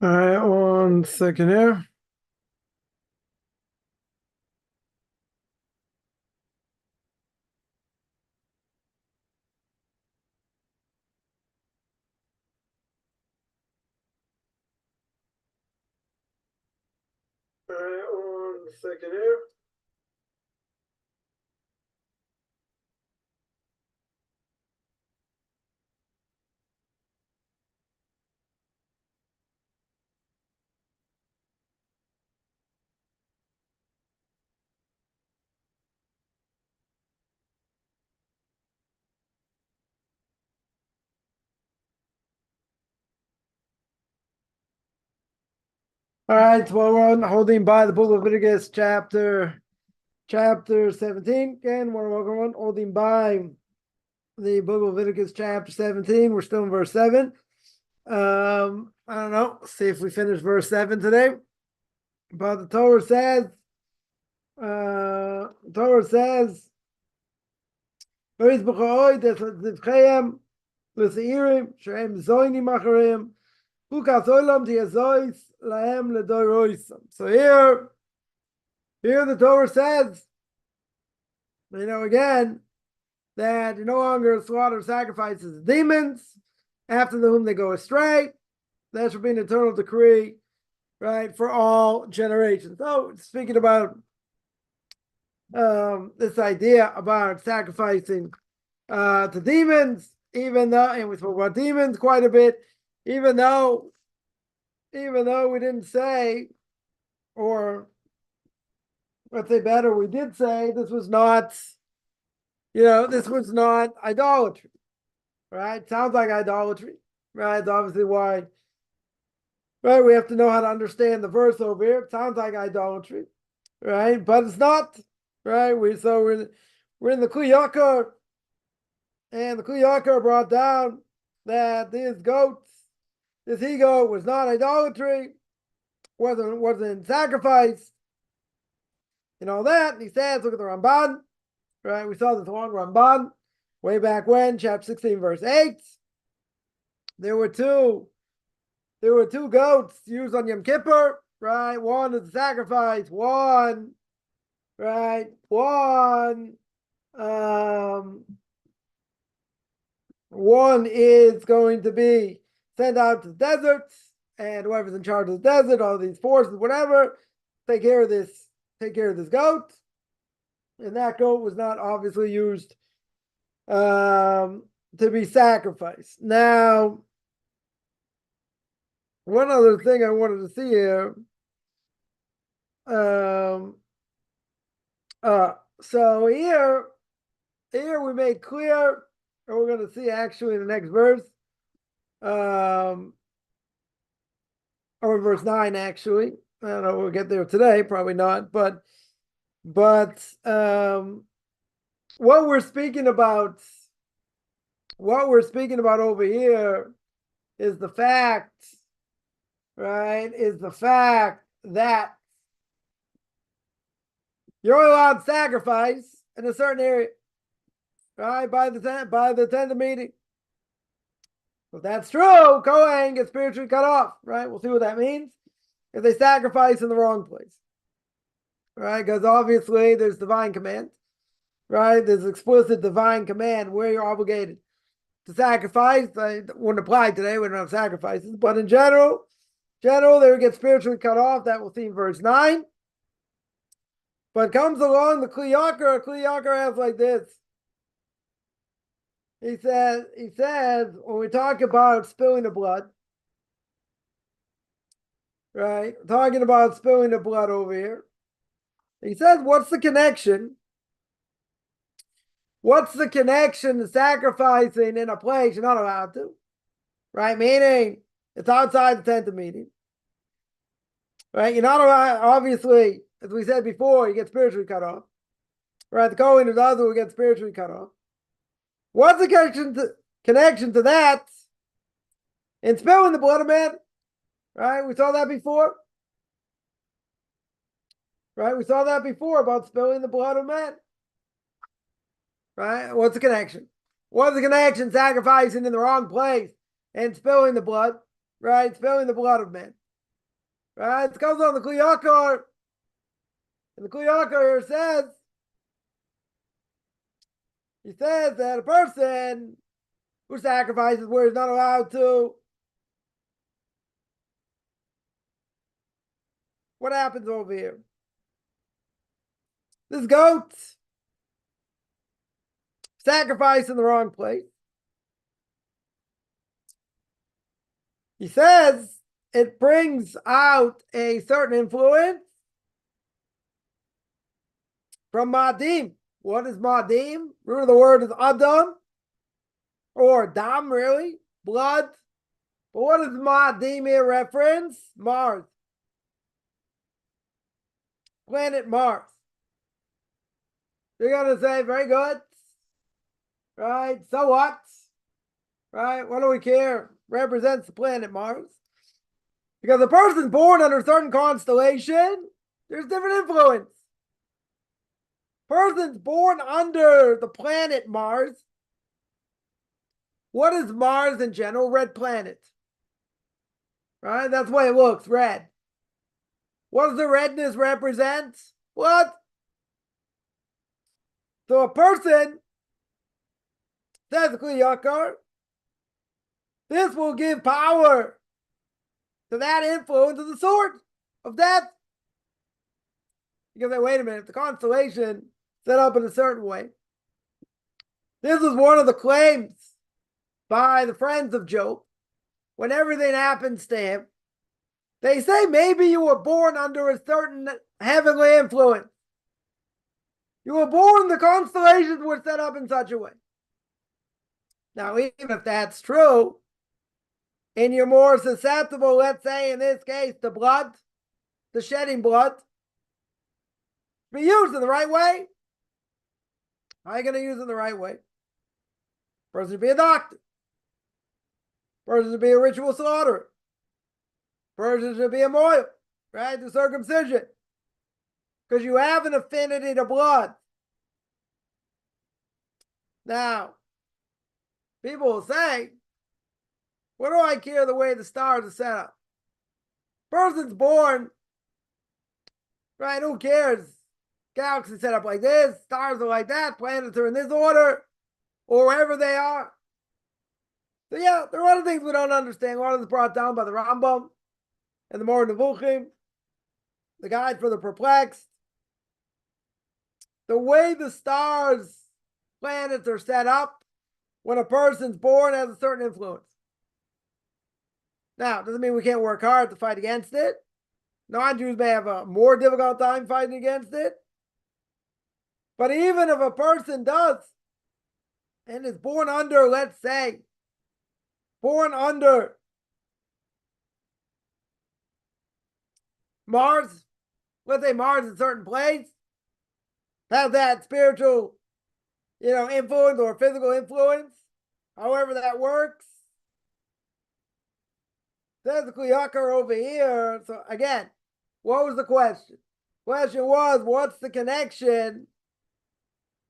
All right, 1 second here. All right, 1 second here. All right, well, we're holding by the book of Leviticus chapter 17. Again, we're welcome holding by the book of Leviticus chapter 17. We're still in verse 7. I don't know. See if we finish verse 7 today. But the Torah says, so here the Torah says, again, that you no longer slaughter sacrifices of demons after whom they go astray. That should be an eternal decree, right, for all generations. So speaking about this idea about sacrificing to demons, even though, and we spoke about demons quite a bit, even though we didn't say, or let's say better, we did say this was not idolatry, right? Sounds like idolatry, right? It's obviously why, right? We have to know how to understand the verse over here. It sounds like idolatry, right? But it's not, right? We're in the Kli Yakar, and the Kli Yakar brought down that this he-goat was not idolatry, wasn't sacrifice, and all that. And he says, look at the Ramban, right? We saw this long Ramban way back when, chapter 16, verse 8. There were two goats used on Yom Kippur, right? One is a sacrifice, one is going to be sent out to the deserts, and whoever's in charge of the desert, all these forces, whatever, take care of this goat. And that goat was not obviously used to be sacrificed. Now, one other thing I wanted to see here. So here we made clear, and we're going to see actually in the next verse, or verse 9 actually. I don't know, we'll get there today, probably not, but what we're speaking about over here is the fact, right? Is the fact that you're only allowed to sacrifice in a certain area, right? By the tent of meeting. If that's true, Kohen gets spiritually cut off, right? We'll see what that means if they sacrifice in the wrong place, right? Because obviously there's divine command, right? There's explicit divine command where you're obligated to sacrifice. That wouldn't apply today. We don't have sacrifices, but in general, they would get spiritually cut off. That we'll see in verse 9. But comes along the Kli Yakar has like this. He says, when we talk about spilling the blood, right? Talking about spilling the blood over here. He says, what's the connection? What's the connection to sacrificing in a place you're not allowed to? Right? Meaning, it's outside the tent of meeting. Right? You're not allowed, obviously, as we said before, you get spiritually cut off. Right? The Kohen who does it will get spiritually cut off. What's the connection to that in spilling the blood of man? Right? We saw that before. Right? We saw that before about spilling the blood of men. Right? What's the connection? What's the connection? Sacrificing in the wrong place and spilling the blood. Right? Spilling the blood of men. Right? It comes on the Kli Yakar. And the Kli Yakar here says, he says that a person who sacrifices where he's not allowed to, what happens over here? This goat sacrificed in the wrong place. He says it brings out a certain influence from Madim. What is Madim? Root of the word is Adam, or Dam, really, blood. But what does Madim here reference? Mars. Planet Mars. You're going to say, very good. Right? So what? Right? What do we care? Represents the planet Mars. Because a person born under a certain constellation, there's different influence. Persons born under the planet Mars. What is Mars in general? Red planet. Right? That's why it looks red. What does the redness represent? What? So a person, says the Kli Yakar, this will give power to that influence of the sword of death. You can say, wait a minute, the constellation set up in a certain way. This was one of the claims by the friends of Job when everything happens to him. They say maybe you were born under a certain heavenly influence. You were born, the constellations were set up in such a way. Now, even if that's true, and you're more susceptible, let's say in this case, to blood, the shedding blood, be used in the right way. How are you going to use it in the right way? Person should be a doctor. Person should be a ritual slaughterer. Person should be a moil, right? The circumcision. Because you have an affinity to blood. Now, people will say, what do I care the way the stars are set up? Person's born, right? Who cares? Galaxies set up like this, stars are like that, planets are in this order, or wherever they are. So yeah, there are other things we don't understand. A lot of this brought down by the Rambam and the Moreh Nevuchim, the guide for the perplexed. The way the stars, planets are set up when a person's born has a certain influence. Now, doesn't mean we can't work hard to fight against it. Non-Jews may have a more difficult time fighting against it. But even if a person does and is born under, let's say, born under Mars, let's say Mars is a certain place, have that spiritual, influence or physical influence, however that works. There's the Kli Yakar over here. So again, what was the question? Question was, what's the connection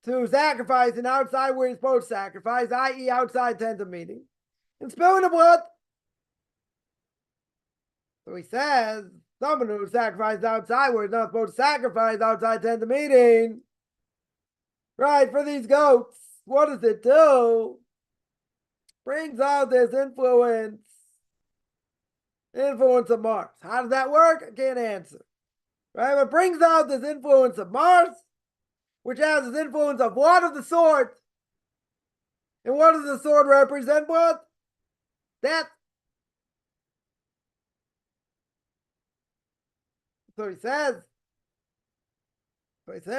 to sacrificing outside where you're supposed to sacrifice, i.e. outside tent of meeting, and spilling the blood? So he says, someone who sacrifices outside where he's not supposed to sacrifice outside tent of meeting, right, for these goats, what does it do? Brings out this influence of Mars. How does that work? I can't answer. Right? But it brings out this influence of Mars, which has this influence of what? Of the sword. And what does the sword represent? What? Death. So he says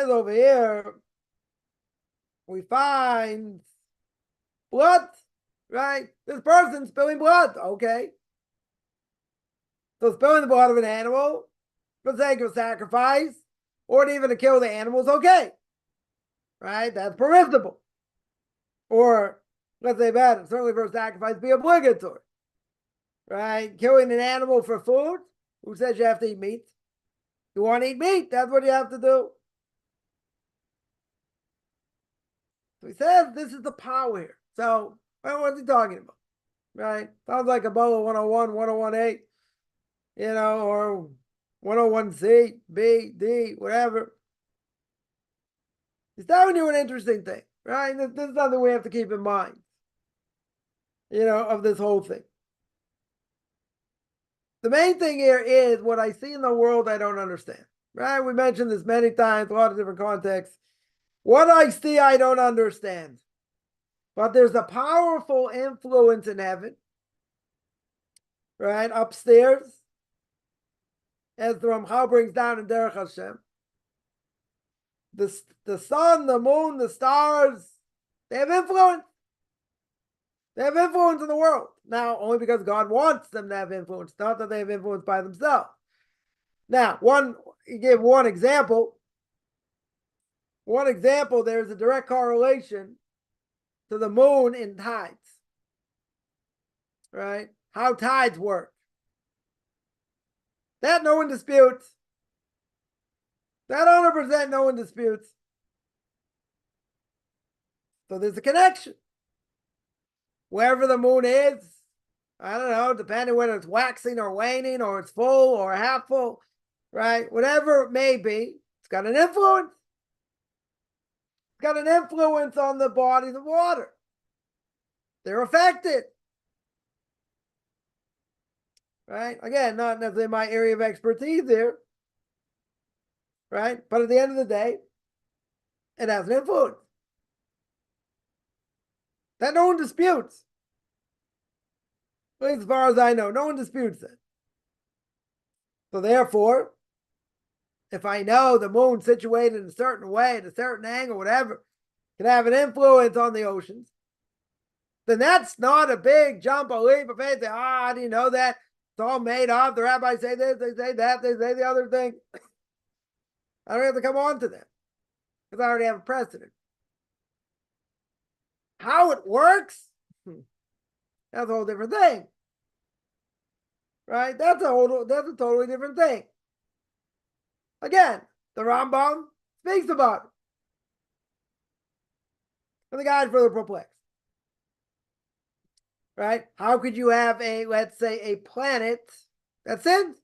over here, we find blood, right? This person's spilling blood, okay. So spilling the blood of an animal for the sake of sacrifice, or even to kill the animal is okay, right? That's permissible. Or, let's say better, certainly for sacrifice be obligatory. right? Killing an animal for food. Who says you have to eat meat? You want to eat meat, that's what you have to do. So he says this is the power here. So what's he talking about? Right? Sounds like a Ebola 101, 101A, or 101C, B, D, whatever. He's telling you an interesting thing, right? This is something we have to keep in mind, of this whole thing. The main thing here is what I see in the world I don't understand, right? We mentioned this many times, a lot of different contexts. What I see, I don't understand. But there's a powerful influence in heaven, right? Upstairs, as the Ramchal brings down in Derech Hashem. The sun, the moon, the stars, they have influence. They have influence in the world. Now, only because God wants them to have influence, not that they have influence by themselves. Now, you give one example. One example, there's a direct correlation to the moon in tides. Right? How tides work. That no one disputes. That 100% no one disputes. So there's a connection. Wherever the moon is, I don't know, depending whether it's waxing or waning or it's full or half full, right? Whatever it may be, it's got an influence. It's got an influence on the bodies of water. They're affected. Right? Again, not necessarily my area of expertise here. Right? But at the end of the day, it has an influence. That no one disputes. At least as far as I know, no one disputes it. So therefore, if I know the moon situated in a certain way, at a certain angle, whatever, can have an influence on the oceans, then that's not a big jump, a leap of faith. How do you know that? It's all made up. The rabbis say this, they say that, they say the other thing. I don't have to come on to that because I already have a precedent. How it works, that's a whole different thing. Right? That's a totally different thing. Again, the Rambam speaks about it. And the guy's further perplexed. Right? How could you have let's say, a planet that sins?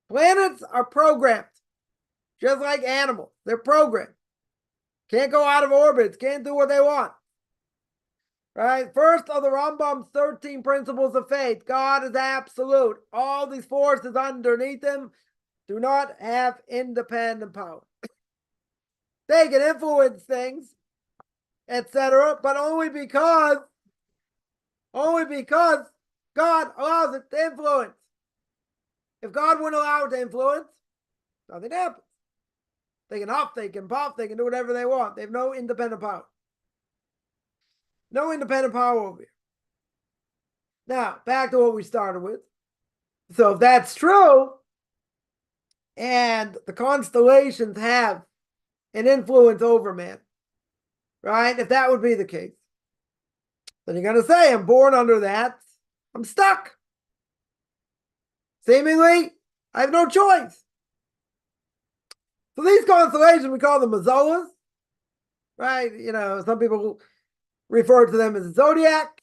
Planets are programmed, just like animals. They're programmed. Can't go out of orbit. Can't do what they want. Right? First of the Rambam's 13 principles of faith, God is absolute. All these forces underneath him do not have independent power. They can influence things, etc., but only because God allows it to influence. If God wouldn't allow it to influence, nothing happens. They can huff, they can puff, they can do whatever they want. They have no independent power. No independent power over here. Now, back to what we started with. So if that's true, and the constellations have an influence over man, right? If that would be the case, then you're going to say, I'm born under that. I'm stuck. Seemingly, I have no choice. So these constellations, we call them mazolas, right? Some people refer to them as the zodiac.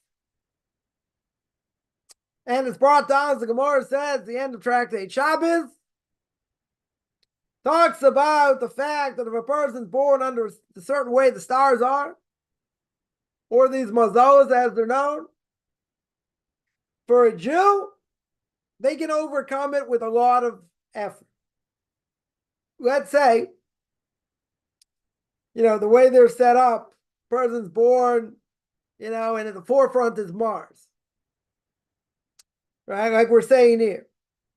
And it's brought down, as the Gemara says, the end of Tractate Shabbos, talks about the fact that if a person's born under a certain way the stars are, or these mazolas as they're known, for a Jew, they can overcome it with a lot of effort. Let's say, the way they're set up, person's born, and at the forefront is Mars. Right? Like we're saying here.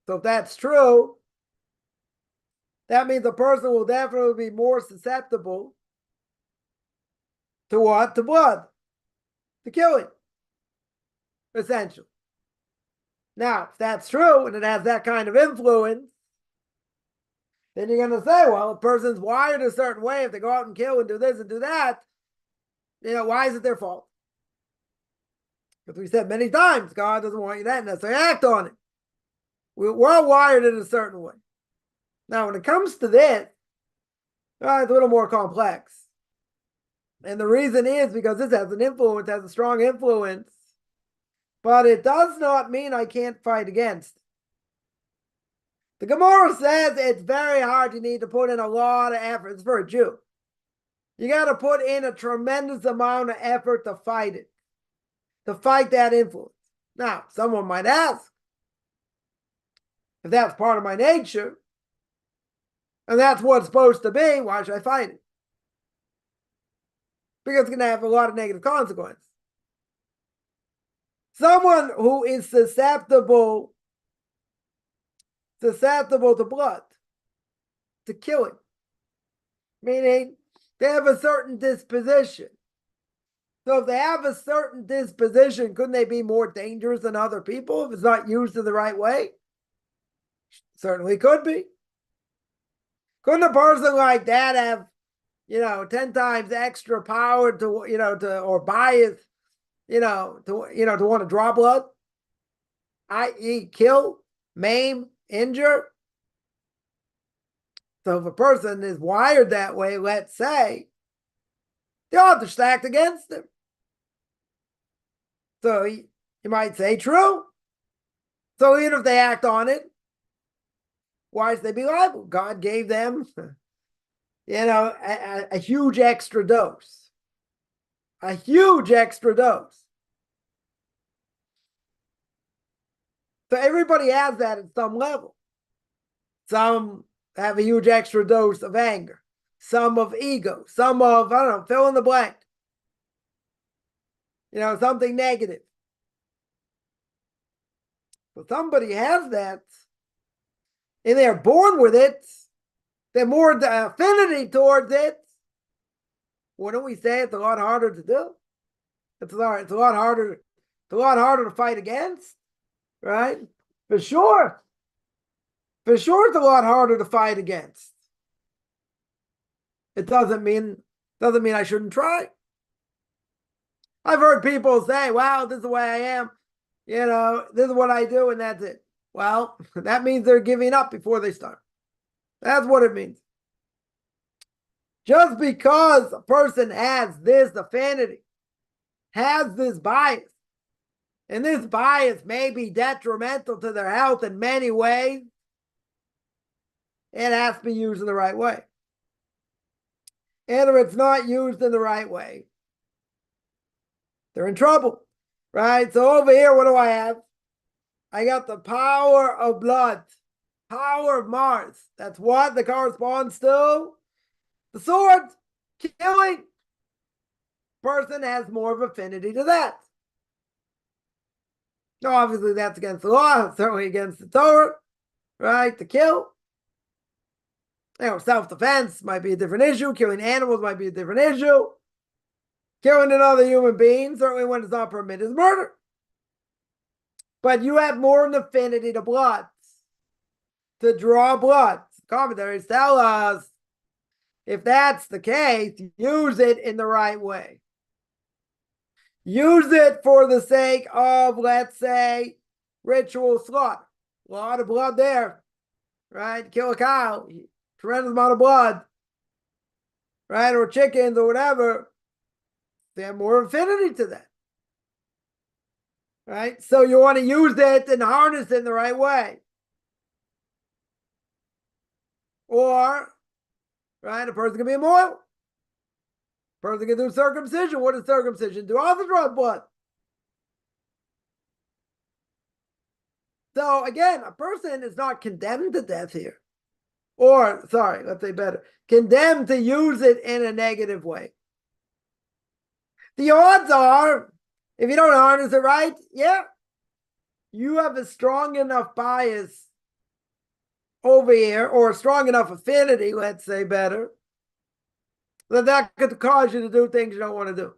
So if that's true, that means the person will definitely be more susceptible to what? To blood. To killing. Essentially. Now, if that's true and it has that kind of influence, then you're going to say, well, a person's wired a certain way. If they go out and kill and do this and do that, why is it their fault? Because we said many times, God doesn't want you to necessarily act on it. We're all wired in a certain way. Now, when it comes to this, it's a little more complex. And the reason is because this has an influence, has a strong influence, but it does not mean I can't fight against. The Gemara says it's very hard. You need to put in a lot of effort. It's for a Jew. You got to put in a tremendous amount of effort to fight it, to fight that influence. Now, someone might ask, if that's part of my nature, and that's what it's supposed to be, why should I fight it? Because it's going to have a lot of negative consequences. Someone who is susceptible to blood, to killing, meaning they have a certain disposition. So if they have a certain disposition, couldn't they be more dangerous than other people if it's not used in the right way? Certainly could be. Couldn't a person like that have, 10 times extra power to or bias, to want to draw blood, i.e. kill, maim, injure? So if a person is wired that way, let's say, the odds are stacked against him. So you might say, true. So even if they act on it, why should they be liable? God gave them, a huge extra dose. A huge extra dose. So everybody has that at some level. Some have a huge extra dose of anger. Some of ego. Some of, fill in the blank. Something negative. So somebody has that, and they're born with it. They're more affinity towards it. Wouldn't we say it's a lot harder to do? It's a lot harder to fight against, right? For sure. For sure, it's a lot harder to fight against. It doesn't mean I shouldn't try. I've heard people say, "Well, this is the way I am. This is what I do, and that's it." Well, that means they're giving up before they start. That's what it means. Just because a person has this affinity, has this bias, and this bias may be detrimental to their health in many ways, it has to be used in the right way. And if it's not used in the right way, they're in trouble, right? So over here, what do I have? I got the power of blood, power of Mars. That's what that corresponds to the sword, killing. Person has more of affinity to that. Now, obviously, that's against the law, certainly against the Torah, right? To kill. Self-defense might be a different issue. Killing animals might be a different issue. Killing another human being, certainly when it's not permitted, is murder. But you have more an affinity to blood, to draw blood. Commentaries tell us, if that's the case, use it in the right way. Use it for the sake of, let's say, ritual slaughter. A lot of blood there, right? Kill a cow, tremendous amount of blood, right? Or chickens or whatever. They have more affinity to that, right? So you want to use it and harness it in the right way. Or, right, a person can be immoral. A person can do circumcision. What does circumcision do? Also draw blood. So again, a person is not condemned to death here. Or, sorry, let's say better, condemned to use it in a negative way. The odds are, if you don't harness it right, you have a strong enough bias over here, or a strong enough affinity, let's say better, that could cause you to do things you don't want to do.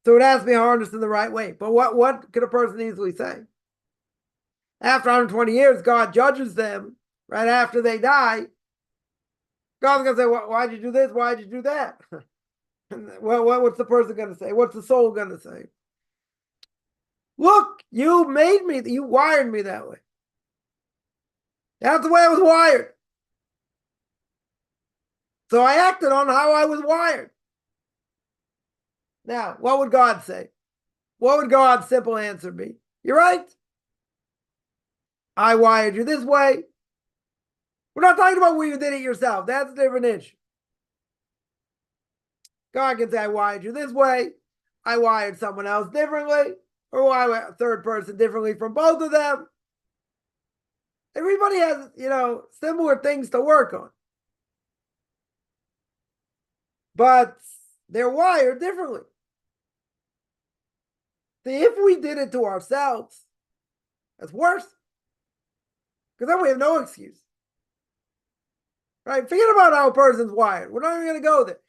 So it has to be harnessed in the right way. But what could a person easily say? After 120 years, God judges them right after they die. God's going to say, why'd you do this? Why'd you do that? Well, what's the person going to say? What's the soul going to say? Look, you made me, you wired me that way. That's the way I was wired. So I acted on how I was wired. Now, what would God say? What would God's simple answer be? You're right. I wired you this way. We're not talking about where you did it yourself. That's a different issue. God can say, I wired you this way. I wired someone else differently. Or I wired a third person differently from both of them. Everybody has, similar things to work on. But they're wired differently. See, if we did it to ourselves, that's worse. Because then we have no excuse. Right? Forget about how a person's wired. We're not even going to go there.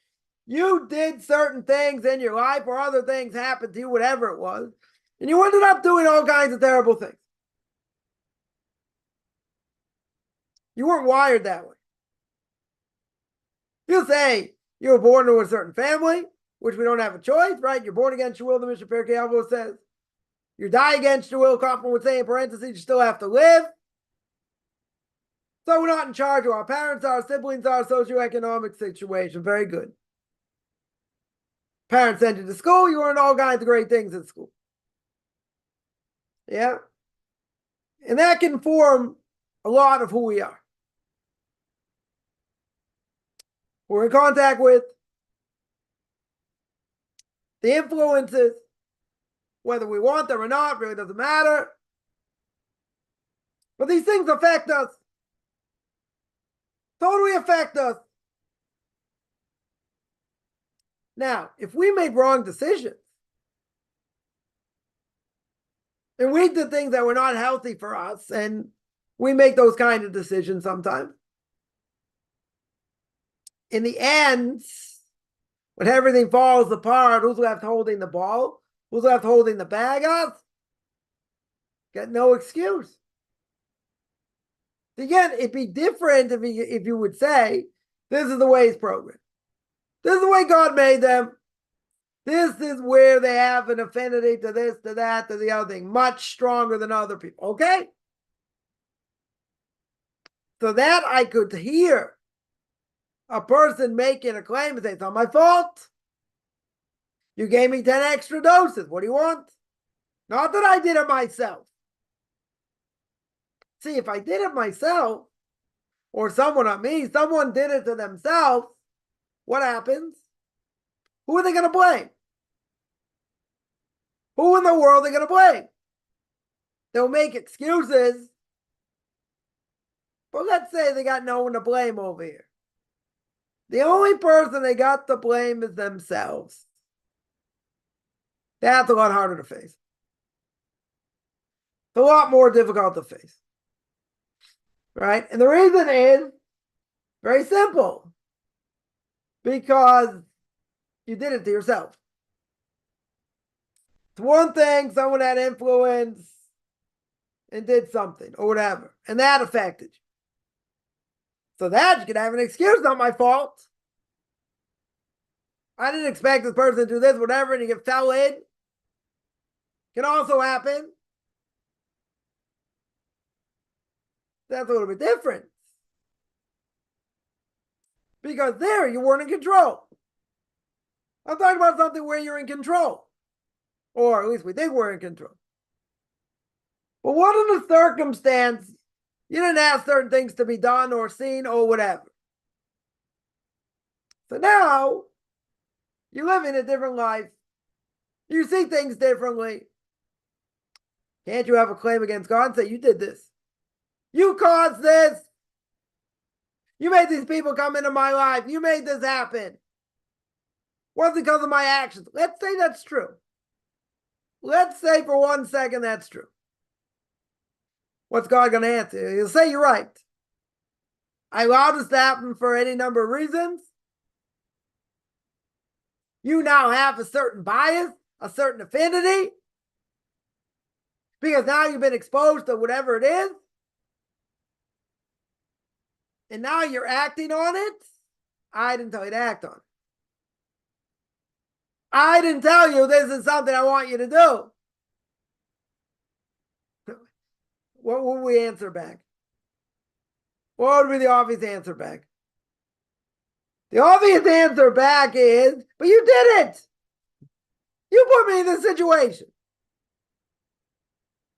You did certain things in your life or other things happened to you, whatever it was, and you ended up doing all kinds of terrible things. You weren't wired that way. You'll say you were born to a certain family, which we don't have a choice, right? You're born against your will, the Mishnah Pirkei Avos says. You die against your will, Kaufman would say in parentheses, you still have to live. So we're not in charge of our parents, our siblings, our socioeconomic situation. Very good. Parents sent you to school, you learned all kinds of great things at school. Yeah? And that can form a lot of who we are. We're in contact with the influences, whether we want them or not, really doesn't matter. But these things affect us. Totally affect us. Now, if we made wrong decisions, and we did things that were not healthy for us, and we make those kind of decisions sometimes, in the end, when everything falls apart, who's left holding the ball? Who's left holding the bag up? Got no excuse. Again, it'd be different if you would say, this is the way it's programmed. This is the way God made them. This is where they have an affinity to this, to that, to the other thing, much stronger than other people. Okay? So that I could hear a person making a claim and say, it's not my fault. You gave me 10 extra doses. What do you want? Not that I did it myself. See, if I did it myself, or someone, not me, someone did it to themselves, what happens? Who are they going to blame? Who in the world are they going to blame? They'll make excuses. But let's say they got no one to blame over here. The only person they got to blame is themselves. That's a lot harder to face. It's a lot more difficult to face. Right? And the reason is very simple. Because you did it to yourself. It's one thing, someone had influence and did something or whatever, and that affected you. So that you can have an excuse, not my fault. I didn't expect this person to do this, whatever, and you get fell in. Can also happen. That's a little bit different. Because there you weren't in control. I'm talking about something where you're in control. Or at least we think we're in control. But what in the circumstance, you didn't ask certain things to be done or seen or whatever. So now, you live in a different life. You see things differently. Can't you have a claim against God and say, you did this? You caused this. You made these people come into my life. You made this happen. Wasn't because of my actions. Let's say that's true. Let's say for 1 second that's true. What's God going to answer? He'll say, you're right. I allowed this to happen for any number of reasons. You now have a certain bias, a certain affinity, because now you've been exposed to whatever it is. And now you're acting on it. I didn't tell you to act on it. I didn't tell you this is something I want you to do. What would we answer back? What would be the obvious answer back? The obvious answer back is, but you did it. You put me in this situation.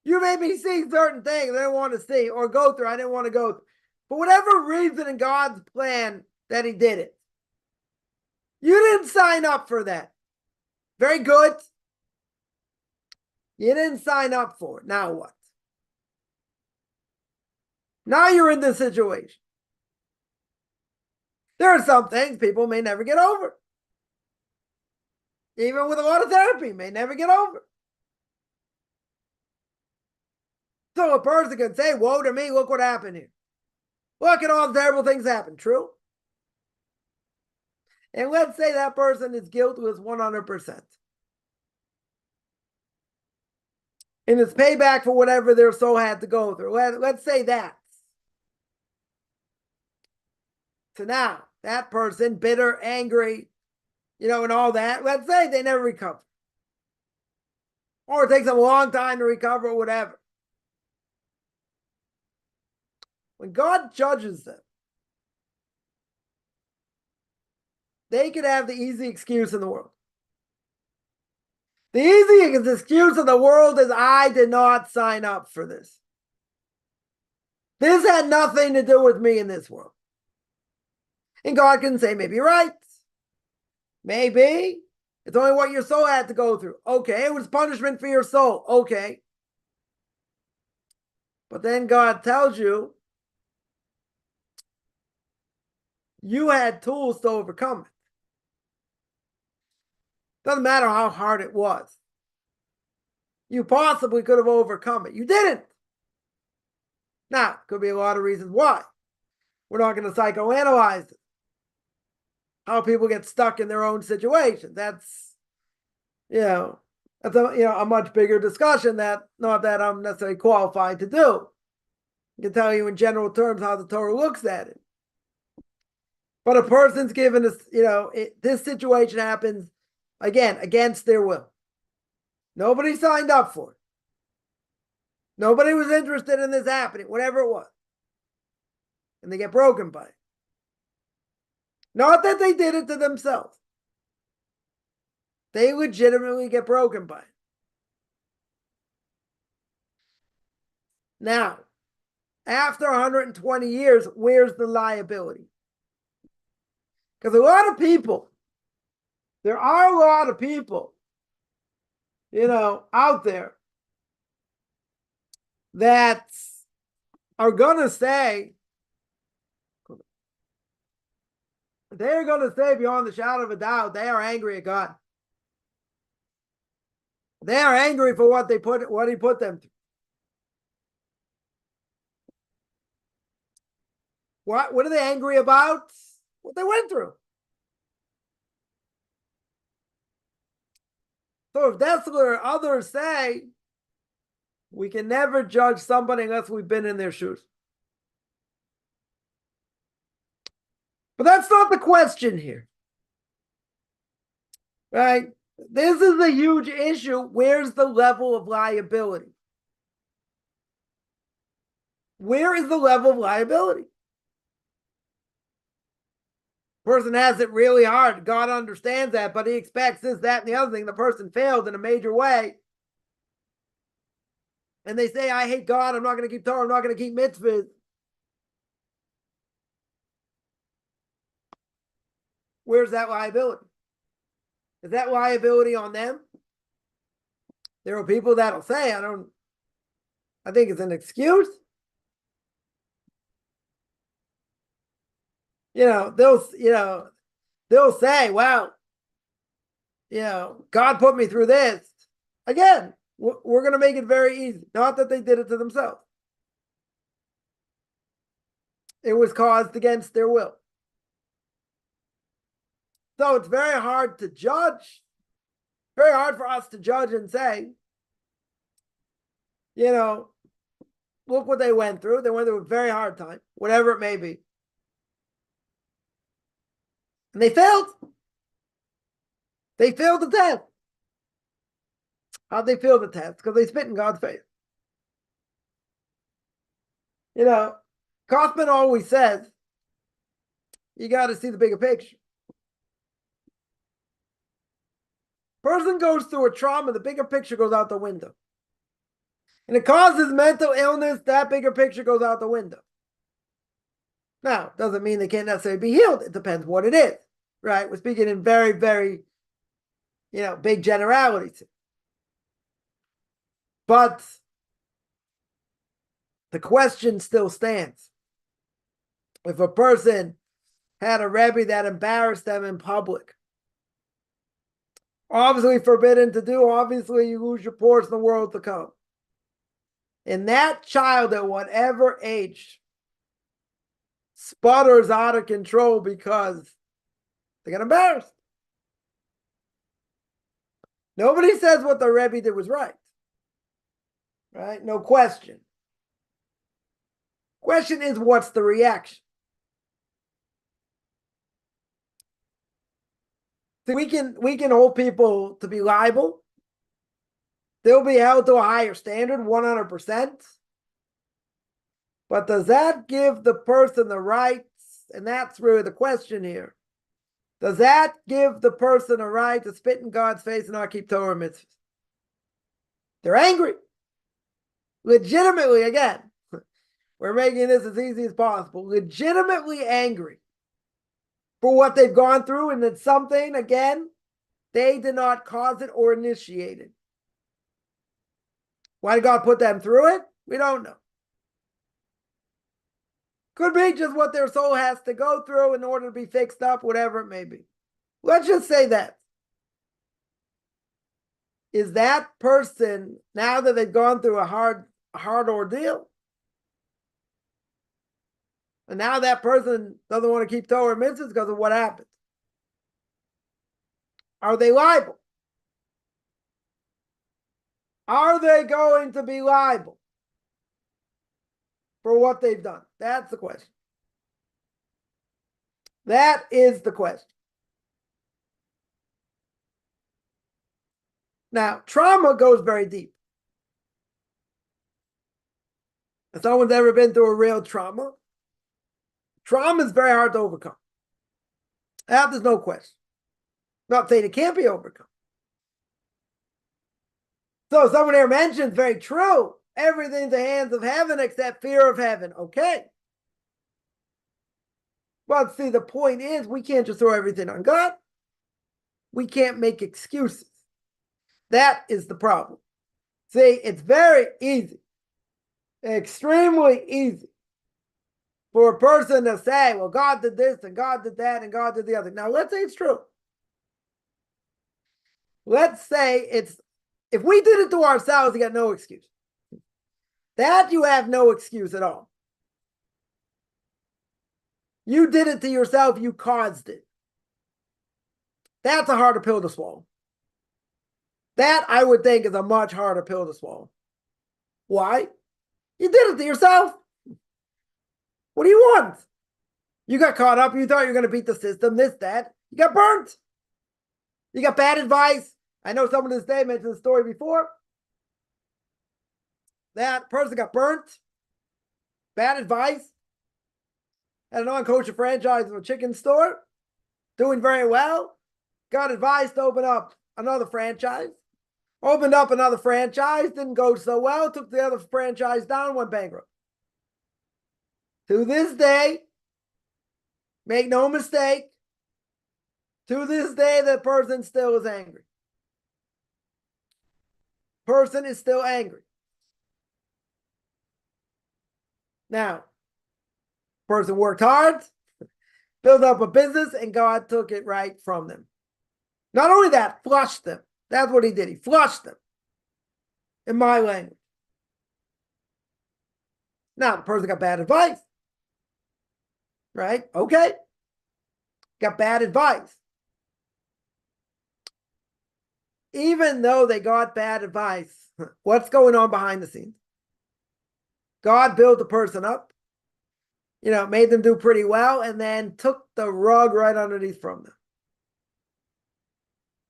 You made me see certain things I didn't want to see or go through. I didn't want to go through. For whatever reason in God's plan that he did it. You didn't sign up for that. Very good. You didn't sign up for it. Now what? Now you're in this situation. There are some things people may never get over. Even with a lot of therapy, may never get over. So a person can say, woe to me, look what happened here. Look at all the terrible things happen. True? And let's say that person is guiltless 100%. And it's payback for whatever their soul had to go through. Let's say that. So now, that person, bitter, angry, and all that, let's say they never recover. Or it takes them a long time to recover or whatever. When God judges them, they could have the easy excuse in the world. The easiest excuse in the world is, I did not sign up for this. This had nothing to do with me in this world. And God can say, maybe you're right. Maybe. It's only what your soul had to go through. Okay, it was punishment for your soul. Okay. But then God tells you, you had tools to overcome it. Doesn't matter how hard it was. You possibly could have overcome it. You didn't. Now, could be a lot of reasons why. We're not going to psychoanalyze it. How people get stuck in their own situation. That's a much bigger discussion that not that I'm necessarily qualified to do. I can tell you in general terms how the Torah looks at it. But a person's given this, this situation happens, again, against their will. Nobody signed up for it. Nobody was interested in this happening, whatever it was. And they get broken by it. Not that they did it to themselves. They legitimately get broken by it. Now, after 120 years, where's the liability? Because there are a lot of people, out there that are going to say, they're going to say beyond the shadow of a doubt, they are angry at God. They are angry for what he put them through. What are they angry about? What they went through. So if that's what others say, we can never judge somebody unless we've been in their shoes. But that's not the question here. Right? This is a huge issue. Where's the level of liability? Where is the level of liability? Person has it really hard. God understands that, but he expects this, that, and the other thing. The person failed in a major way. And they say, I hate God. I'm not going to keep Torah. I'm not going to keep mitzvahs. Where's that liability? Is that liability on them? There are people that'll say, I think it's an excuse. They'll say, well, God put me through this. Again, we're going to make it very easy. Not that they did it to themselves. It was caused against their will. So it's very hard to judge. Very hard for us to judge and say, look what they went through. They went through a very hard time, whatever it may be. And they failed. They failed the test. How'd they fail the test? Because they spit in God's face. You know, Kaufman always says, you got to see the bigger picture. Person goes through a trauma, the bigger picture goes out the window. And it causes mental illness, that bigger picture goes out the window. Now, doesn't mean they can't necessarily be healed. It depends what it is, right? We're speaking in very, very, big generalities. But the question still stands. If a person had a Rebbe that embarrassed them in public, obviously forbidden to do, obviously you lose your portion of the world to come. And that child at whatever age sputters out of control because they got embarrassed. Nobody says what the Rebbe did was right. Right? No question. Question is, what's the reaction? See, we can hold people to be liable. They'll be held to a higher standard, 100%. But does that give the person the rights? And that's really the question here. Does that give the person a right to spit in God's face and not keep Torah mitzvahs? They're angry. Legitimately, again, we're making this as easy as possible. Legitimately angry for what they've gone through, and it's something, again, they did not cause it or initiate it. Why did God put them through it? We don't know. Could be just what their soul has to go through in order to be fixed up, whatever it may be. Let's just say that. Is that person, now that they've gone through a hard ordeal, and now that person doesn't want to keep Torah and mitzvahs because of what happened, are they liable? Are they going to be liable for what they've done? That's the question. That is the question. Now, trauma goes very deep. If someone's ever been through a real trauma, trauma is very hard to overcome. There's no question. Not saying it can't be overcome. So someone here mentions, very true, everything's the hands of heaven except fear of heaven. Okay. Well, see, the point is, we can't just throw everything on God. We can't make excuses. That is the problem. See, it's very easy, extremely easy for a person to say, well, God did this and God did that and God did the other. Now, let's say it's true. Let's say if we did it to ourselves, you got no excuse. That you have no excuse at all. You did it to yourself, you caused it. That's a harder pill to swallow. That, I would think, is a much harder pill to swallow. Why? You did it to yourself. What do you want? You got caught up. You thought you were going to beat the system, this, that. You got burnt. You got bad advice. I know someone this day mentioned the story before. That person got burnt. Bad advice. Had an non-kosher franchise of a chicken store. Doing very well. Got advice to open up another franchise. Opened up another franchise. Didn't go so well. Took the other franchise down. Went bankrupt. To this day, make no mistake, to this day, the person still is angry. Person is still angry. Now, person worked hard, built up a business, and God took it right from them. Not only that, flushed them. That's what he did. He flushed them. In my language. Now, the person got bad advice. Right? Okay. Got bad advice. Even though they got bad advice, what's going on behind the scenes? God built the person up, made them do pretty well, and then took the rug right underneath from them.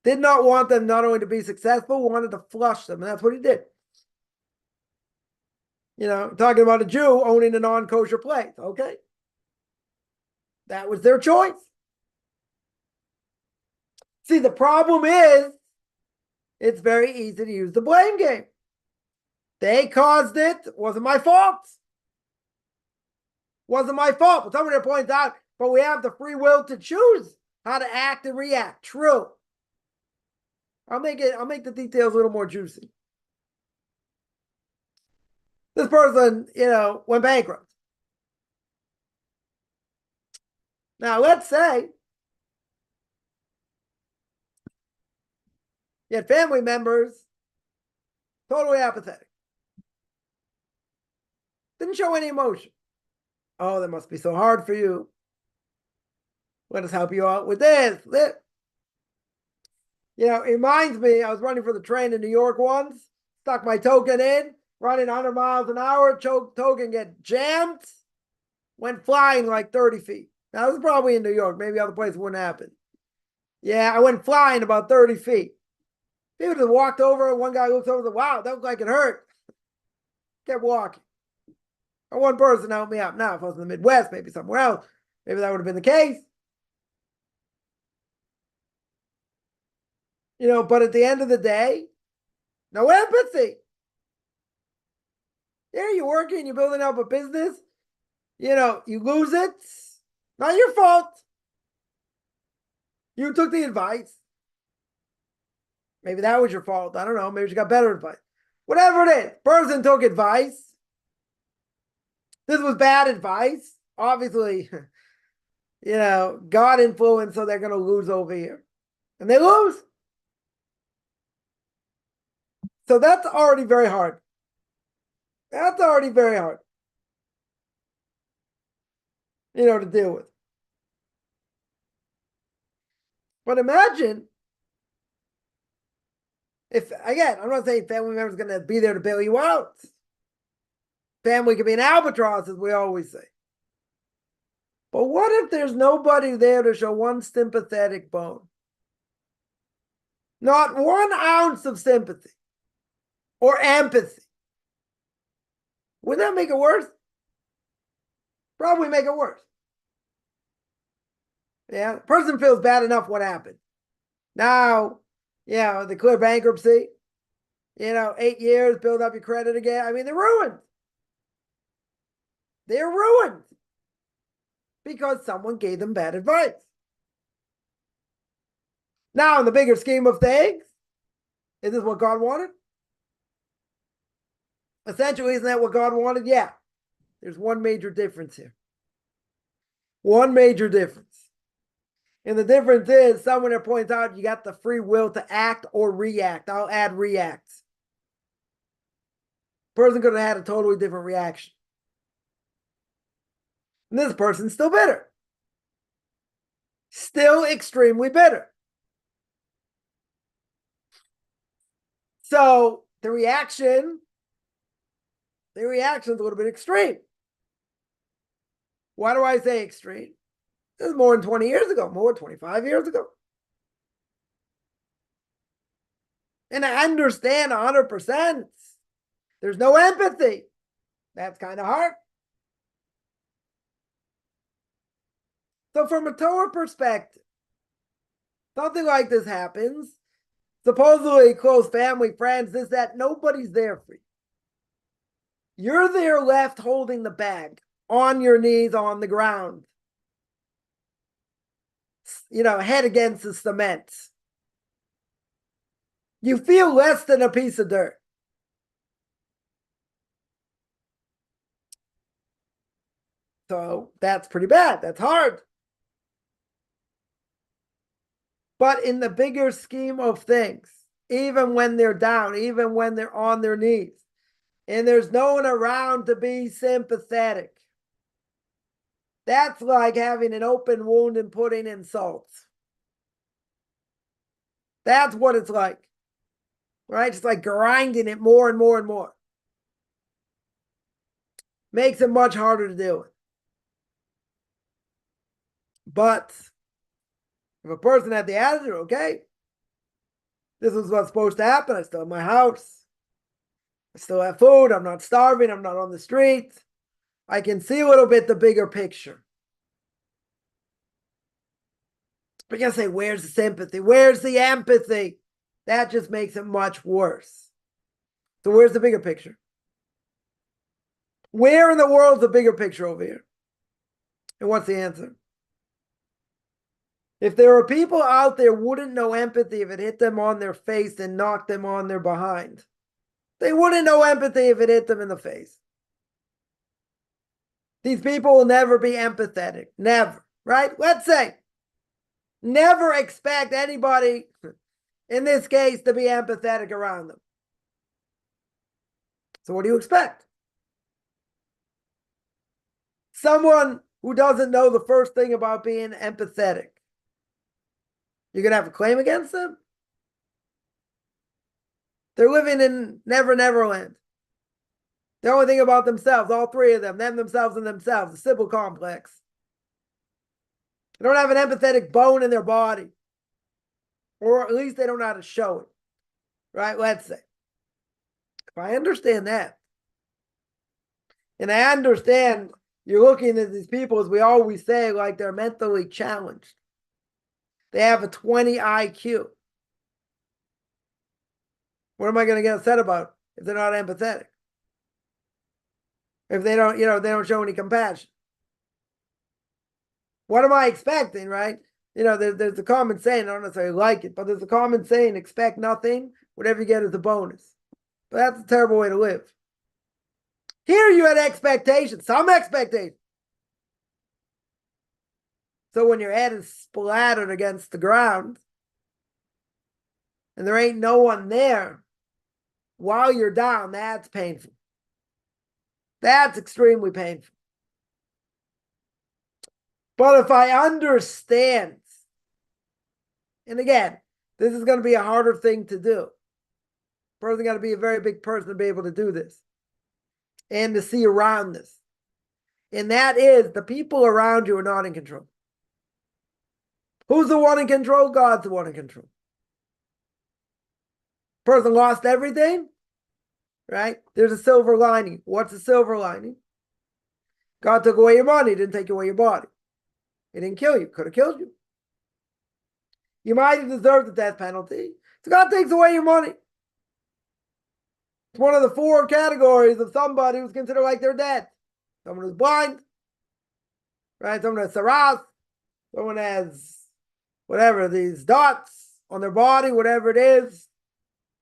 Did not want them not only to be successful, wanted to flush them, and that's what he did. Talking about a Jew owning a non-kosher place. Okay. That was their choice. See, the problem is it's very easy to use the blame game. They caused it. Wasn't my fault. Wasn't my fault. But somebody points out, but we have the free will to choose how to act and react. True. I'll make the details a little more juicy. This person, went bankrupt. Now, let's say you had family members totally apathetic. Didn't show any emotion. Oh, that must be so hard for you. Let us help you out with this. It reminds me, I was running for the train in New York once, stuck my token in, running 100 miles an hour, token get jammed, went flying like 30 feet. Now, this is probably in New York. Maybe other places wouldn't happen. Yeah, I went flying about 30 feet. People just walked over. One guy looks over and said, wow, that looked like it hurt. Kept walking. Or one person helped me out. Now, if I was in the Midwest, maybe somewhere else, maybe that would have been the case. But at the end of the day, no empathy. Yeah, you're working, you're building up a business. You lose it. Not your fault. You took the advice. Maybe that was your fault. I don't know. Maybe you got better advice. Whatever it is, person took advice. This was bad advice. Obviously, God influenced, so they're going to lose over here. And they lose. So that's already very hard. That's already very hard, to deal with. But imagine if, again, I'm not saying family members are going to be there to bail you out. Family can be an albatross, as we always say. But what if there's nobody there to show one sympathetic bone? Not 1 ounce of sympathy or empathy. Wouldn't that make it worse? Probably make it worse. Yeah, the person feels bad enough what happened. Now, they clear bankruptcy. 8 years, build up your credit again. I mean, they're ruined. They're ruined because someone gave them bad advice. Now, in the bigger scheme of things, is this what God wanted? Essentially, isn't that what God wanted? Yeah. There's one major difference here. One major difference. And the difference is, someone that points out you got the free will to act or react. I'll add react. Person could have had a totally different reaction. And this person's still bitter. Still extremely bitter. So the reaction's a little bit extreme. Why do I say extreme? This is more than 20 years ago, more than 25 years ago. And I understand 100%. There's no empathy. That's kind of hard. So from a Torah perspective, something like this happens. Supposedly close family, friends, this, that, nobody's there for you. You're there left holding the bag on your knees on the ground. Head against the cement. You feel less than a piece of dirt. So that's pretty bad. That's hard. But in the bigger scheme of things, even when they're down, even when they're on their knees, and there's no one around to be sympathetic, that's like having an open wound and putting in salt. That's what it's like. Right? It's like grinding it more and more and more. Makes it much harder to deal with. But if a person had the attitude, okay, This is what's supposed to happen. I still have my house. I still have food. I'm not starving. I'm not on the street. I can see a little bit the bigger picture. But you gotta say, where's the sympathy? Where's the empathy? That just makes it much worse. So where's the bigger picture? Where in the world is the bigger picture over here? And what's the answer? If there are people out there who wouldn't know empathy if it hit them on their face and knocked them on their behind, they wouldn't know empathy if it hit them in the face. These people will never be empathetic. Never, right? Let's say, never expect anybody, in this case, to be empathetic around them. So what do you expect? Someone who doesn't know the first thing about being empathetic. You're going to have a claim against them? They're living in Never Never Land. The only thing about themselves, all three of them, themselves, and themselves, the Sybil complex. They don't have an empathetic bone in their body. Or at least they don't know how to show it. Right? Let's say. If I understand that, and I understand you're looking at these people, as we always say, like they're mentally challenged. They have a 20 IQ. What am I going to get upset about if they're not empathetic? If they don't, they don't show any compassion. What am I expecting, right? There's a common saying, I don't necessarily like it, but there's a common saying, expect nothing, whatever you get is a bonus. But that's a terrible way to live. Here you had expectations, some expectations. So when your head is splattered against the ground and there ain't no one there while you're down, that's painful. That's extremely painful. But if I understand, and again, this is going to be a harder thing to do. Person's got to be a very big person to be able to do this and to see around this. And that is the people around you are not in control. Who's the one in control? God's the one in control. Person lost everything, right? There's a silver lining. What's the silver lining? God took away your money, didn't take away your body. He didn't kill you, could have killed you. You might have deserved the death penalty. So God takes away your money. It's one of the 4 categories of somebody who's considered like they're dead. Someone who's blind, right? Someone has saras, someone has whatever, these dots on their body, whatever it is.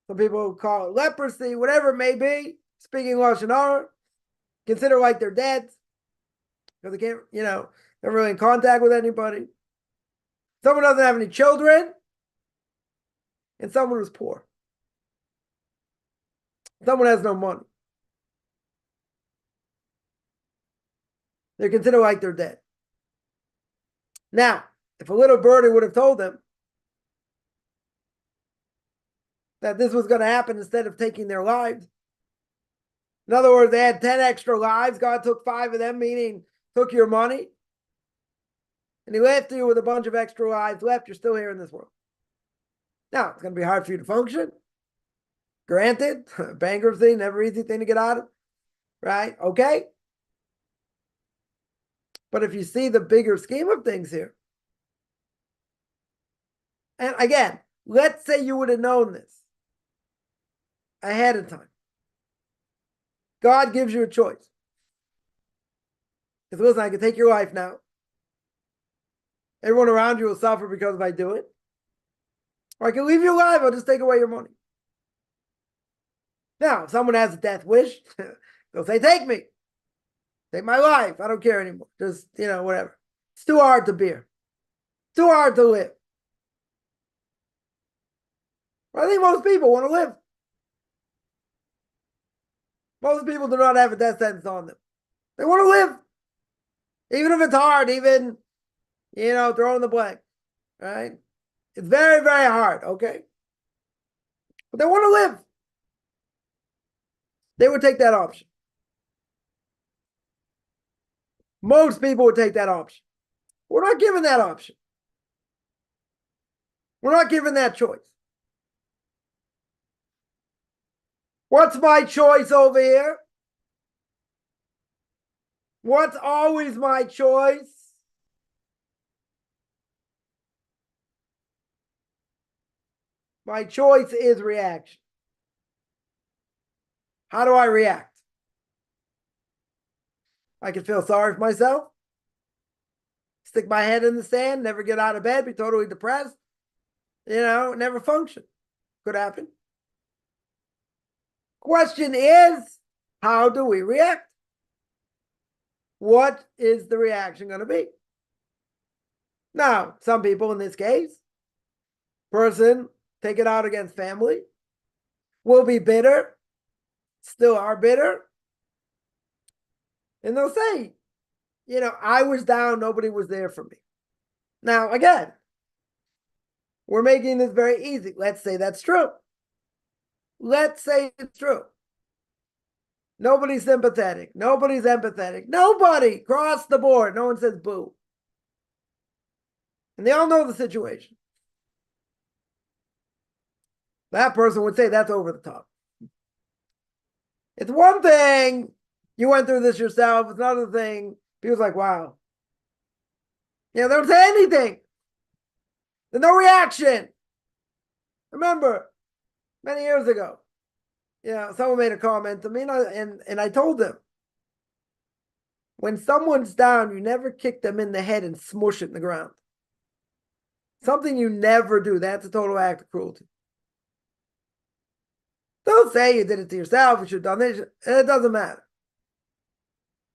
Some people call it leprosy, whatever it may be. Speaking Lashon Hara, consider like they're dead because they can't, they're really in contact with anybody. Someone doesn't have any children, and someone who's poor. Someone has no money. They're considered like they're dead. Now, if a little birdie would have told them that this was going to happen instead of taking their lives, in other words, they had 10 extra lives, God took 5 of them, meaning took your money, and he left you with a bunch of extra lives left, you're still here in this world. Now, it's going to be hard for you to function. Granted, bankruptcy, never easy thing to get out of, right? Okay. But if you see the bigger scheme of things here, and again, let's say you would have known this ahead of time. God gives you a choice. Because listen, I can take your life now. Everyone around you will suffer because if I do it. Or I can leave you alive, I'll just take away your money. Now, if someone has a death wish, they'll say, take me. Take my life. I don't care anymore. Just, whatever. It's too hard to bear. Too hard to live. Well, I think most people want to live. Most people do not have a death sentence on them. They want to live. Even if it's hard, even, throw in the blank. Right? It's very, very hard, okay? But they want to live. They would take that option. Most people would take that option. We're not given that option. We're not given that choice. What's my choice over here? What's always my choice? My choice is reaction. How do I react? I can feel sorry for myself, stick my head in the sand, never get out of bed, be totally depressed, never function. Could happen. Question is, how do we react? What is the reaction going to be? Now, some people in this case, person take it out against family, will be bitter, still are bitter, and they'll say, I was down, nobody was there for me. Now, again, we're making this very easy. Let's say that's true. Let's say it's true. Nobody's sympathetic. Nobody's empathetic. Nobody across the board. No one says boo. And they all know the situation. That person would say that's over the top. It's one thing, you went through this yourself. It's another thing, people's like, wow. They don't say anything. There's no reaction. Remember, many years ago, someone made a comment to me, and I told them, when someone's down, you never kick them in the head and smush it in the ground. Something you never do. That's a total act of cruelty. Don't say you did it to yourself, you should have done this. It doesn't matter.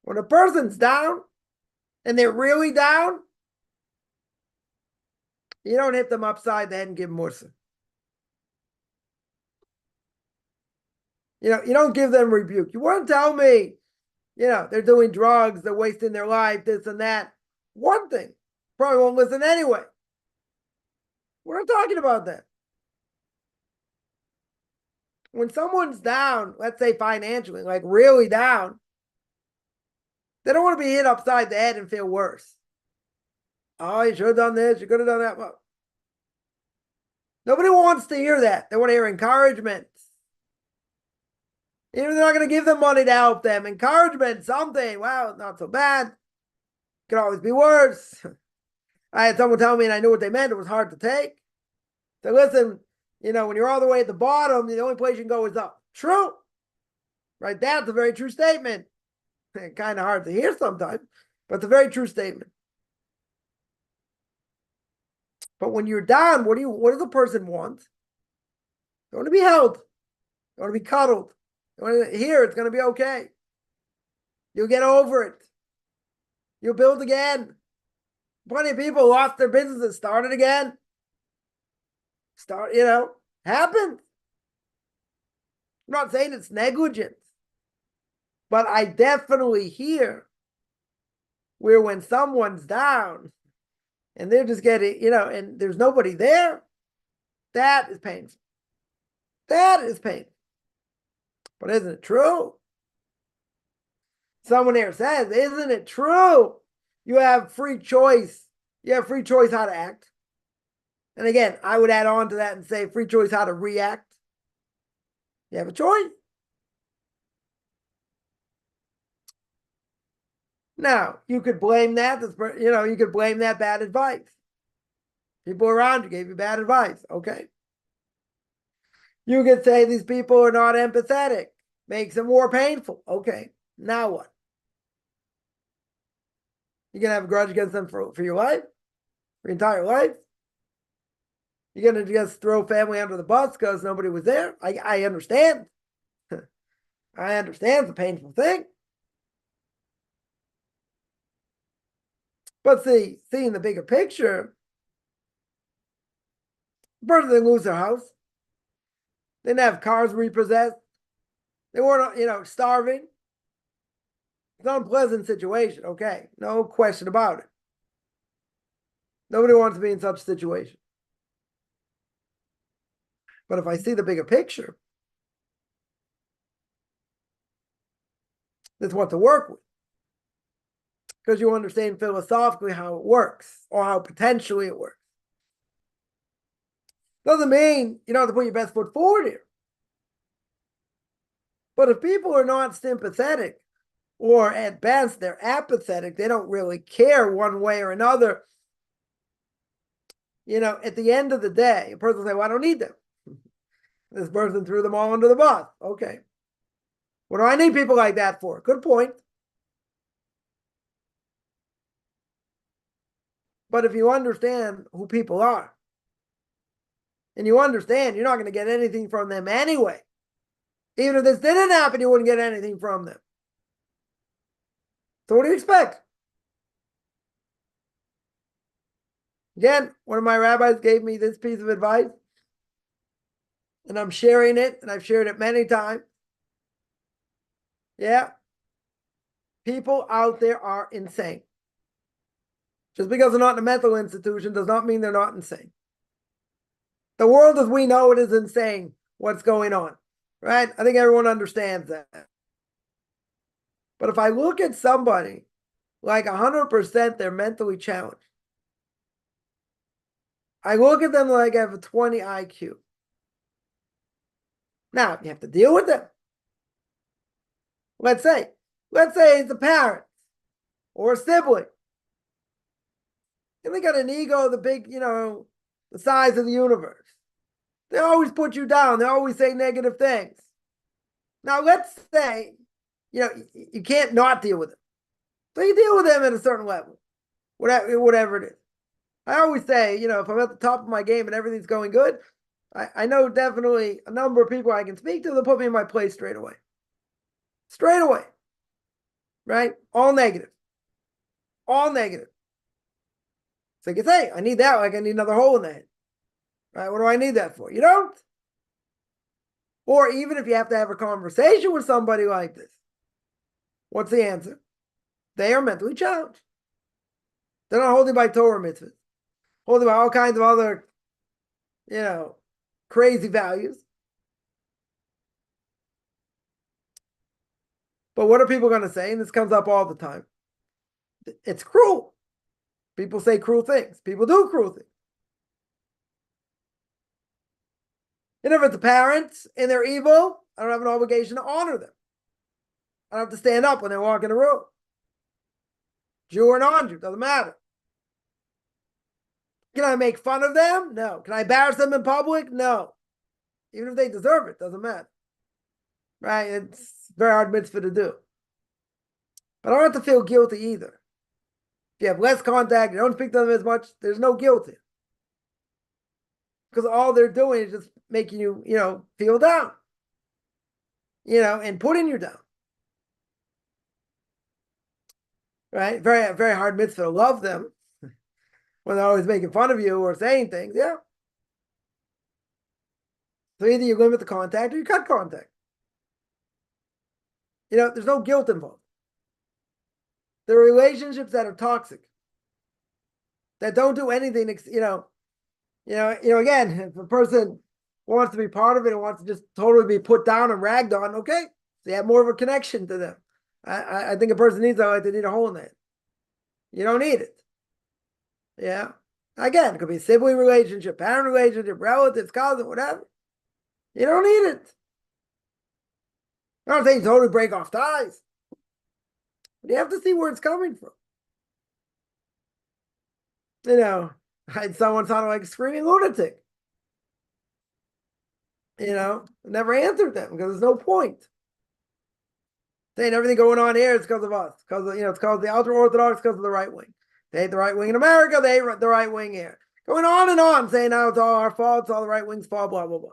When a person's down, and they're really down, you don't hit them upside the head and give them musa. You don't give them rebuke. You want to tell me, they're doing drugs, they're wasting their life, this and that. One thing, probably won't listen anyway. We're not talking about that. When someone's down, let's say financially, like really down, they don't want to be hit upside the head and feel worse. Oh, you should have done this, you could have done that. Well, nobody wants to hear that. They want to hear encouragement. Even if they're not going to give them money to help them, encouragement, something. Wow, not so bad. Could always be worse. I had someone tell me, and I knew what they meant. It was hard to take. So listen, when you're all the way at the bottom, the only place you can go is up. True. Right? That's a very true statement. Kind of hard to hear sometimes, but it's a very true statement. But when you're down, what does a person want? They want to be held. They want to be cuddled. They want to hear it's going to be okay. You'll get over it. You'll build again. Plenty of people lost their businesses, started again. Happened. I'm not saying it's negligence, but I definitely hear where when someone's down and they're just getting, and there's nobody there, that is painful. That is painful. But isn't it true? Someone here says, isn't it true? You have free choice. You have free choice how to act. And again, I would add on to that and say free choice how to react. You have a choice. Now, you could blame that. You could blame that bad advice. People around you gave you bad advice. Okay. You could say these people are not empathetic. Makes it more painful. Okay. Now what? You're going to have a grudge against them for your life? For your entire life? You're going to just throw family under the bus because nobody was there? I understand. I understand it's a painful thing. But seeing the bigger picture, the person didn't lose their house. They didn't have cars repossessed. They weren't, starving. It's an unpleasant situation, okay? No question about it. Nobody wants to be in such a situation. But if I see the bigger picture, that's what to work with. Because you understand philosophically how it works, or how potentially it works. Doesn't mean you don't have to put your best foot forward here. Doesn't mean you don't have to give 100%. But if I see the bigger picture, the person lose their house. They didn't have cars repossessed. They weren't, starving. It's an unpleasant situation, okay? Nobody wants to be in such a situation. But if I see the bigger picture, that's what to work with. Because you understand philosophically how it works, or how potentially it works. Doesn't mean you don't have to put your best foot forward here. But if people are not sympathetic, or at best they're apathetic, they don't really care one way or another, at the end of the day, a person will say, well, I don't need them. This person threw them all under the bus. Okay. What do I need people like that for? Good point. But if you understand who people are, and you understand you're not going to get anything from them anyway, even if this didn't happen, you wouldn't get anything from them. So what do you expect? Again, one of my rabbis gave me this piece of advice, and I'm sharing it, and I've shared it many times. Yeah. People out there are insane. Just because they're not in a mental institution does not mean they're not insane. The world as we know it is insane, what's going on, right? I think everyone understands that. But if I look at somebody like 100% they're mentally challenged, I look at them like I have a 20 IQ. Now, you have to deal with them. Let's say it's a parent or a sibling. And they got an ego, the big, the size of the universe. They always put you down. They always say negative things. Now, let's say, you can't not deal with them. So you deal with them at a certain level, whatever it is. I always say, if I'm at the top of my game and everything's going good, I know definitely a number of people I can speak to, they'll put me in my place straight away. Straight away. Right? All negative. All negative. So you can say, I need that like I need another hole in the head. Right? What do I need that for? You don't. Or even if you have to have a conversation with somebody like this, what's the answer? They are mentally challenged. They're not holding by Torah mitzvahs, holding by all kinds of other, crazy values. But what are people going to say? And this comes up all the time. It's cruel. People say cruel things. People do cruel things. And if it's the parents and they're evil, I don't have an obligation to honor them. I don't have to stand up when they walk in the room. Jew or non-Jew, doesn't matter. Can I make fun of them? No. Can I embarrass them in public? No. Even if they deserve it, doesn't matter. Right? It's a very hard mitzvah to do. But I don't have to feel guilty either. If you have less contact, you don't speak to them as much, there's no guilt here. Because all they're doing is just making you, feel down. And putting you down. Right? Very, very hard mitzvah to love them when they're always making fun of you or saying things. Yeah. So either you limit the contact or you cut contact. There's no guilt involved. There are relationships that are toxic, that don't do anything, again, if a person wants to be part of it and wants to just totally be put down and ragged on, okay, so you have more of a connection to them. I think a person needs that like they need a hole in it. You don't need it. Yeah. Again, it could be a sibling relationship, parent relationship, relatives, cousin, whatever. You don't need it. I'm not saying you totally break off ties. But you have to see where it's coming from. I had someone sound like a screaming lunatic. Never answered them because there's no point. Saying everything going on here is because of us. Because it's called the ultra-Orthodox because of the right wing. They hate the right wing in America, they hate the right wing here. Going on and on, saying now it's all our fault, it's all the right wing's fault, blah, blah, blah.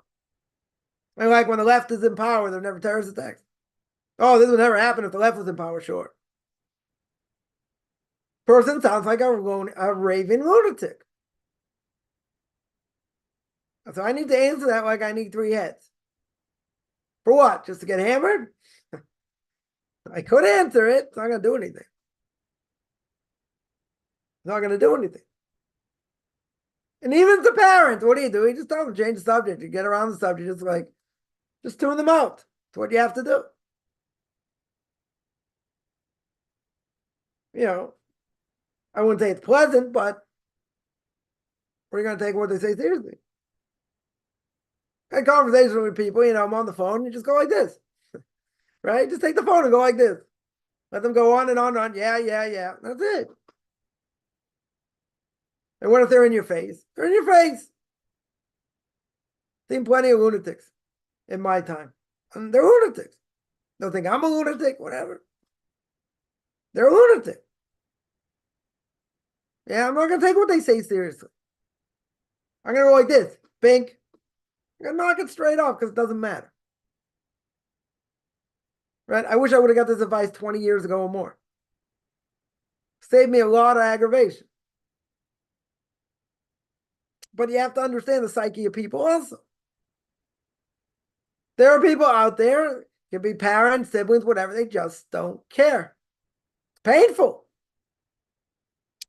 And like when the left is in power, they're never terrorist attacks. Oh, this would never happen if the left was in power, sure. Person sounds like a raving lunatic. So I need to answer that like I need 3 heads. For what? Just to get hammered? I could answer it. It's not going to do anything. It's not going to do anything. And even the parents, what do? You just tell them, change the subject. You get around the subject. Just tune them out. That's what you have to do. I wouldn't say it's pleasant, but we're going to take what they say seriously. I had conversations with people, I'm on the phone, you just go like this. right? Just take the phone and go like this. Let them go on and on and on. Yeah, yeah, yeah. That's it. And what if they're in your face? They're in your face. Seen plenty of lunatics in my time. And they're lunatics. They'll think I'm a lunatic, whatever. They're a lunatic. Yeah, I'm not going to take what they say seriously. I'm going to go like this. Bink. I'm going to knock it straight off because it doesn't matter. Right? I wish I would have got this advice 20 years ago or more. Saved me a lot of aggravation. But you have to understand the psyche of people also. There are people out there, can be parents, siblings, whatever, they just don't care. It's painful.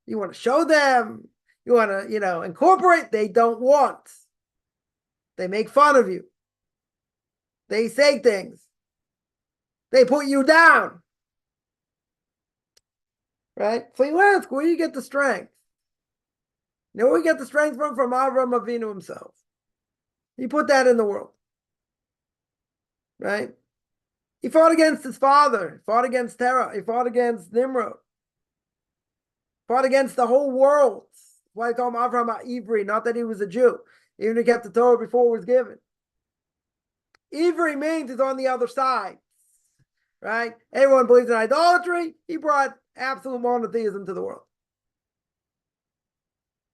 You want to show them, you want to, incorporate, they don't want. They make fun of you. They say things. They put you down. Right? So you ask, where do you get the strength? You know where we get the strength from? From Avram Avinu himself. He put that in the world. Right? He fought against his father. He fought against Terah. He fought against Nimrod. Fought against the whole world. That's why I call him Avram Ivri, not that he was a Jew. Even if he kept the Torah before it was given. Ivri means he's on the other side. Right? Everyone believes in idolatry. He brought absolute monotheism to the world.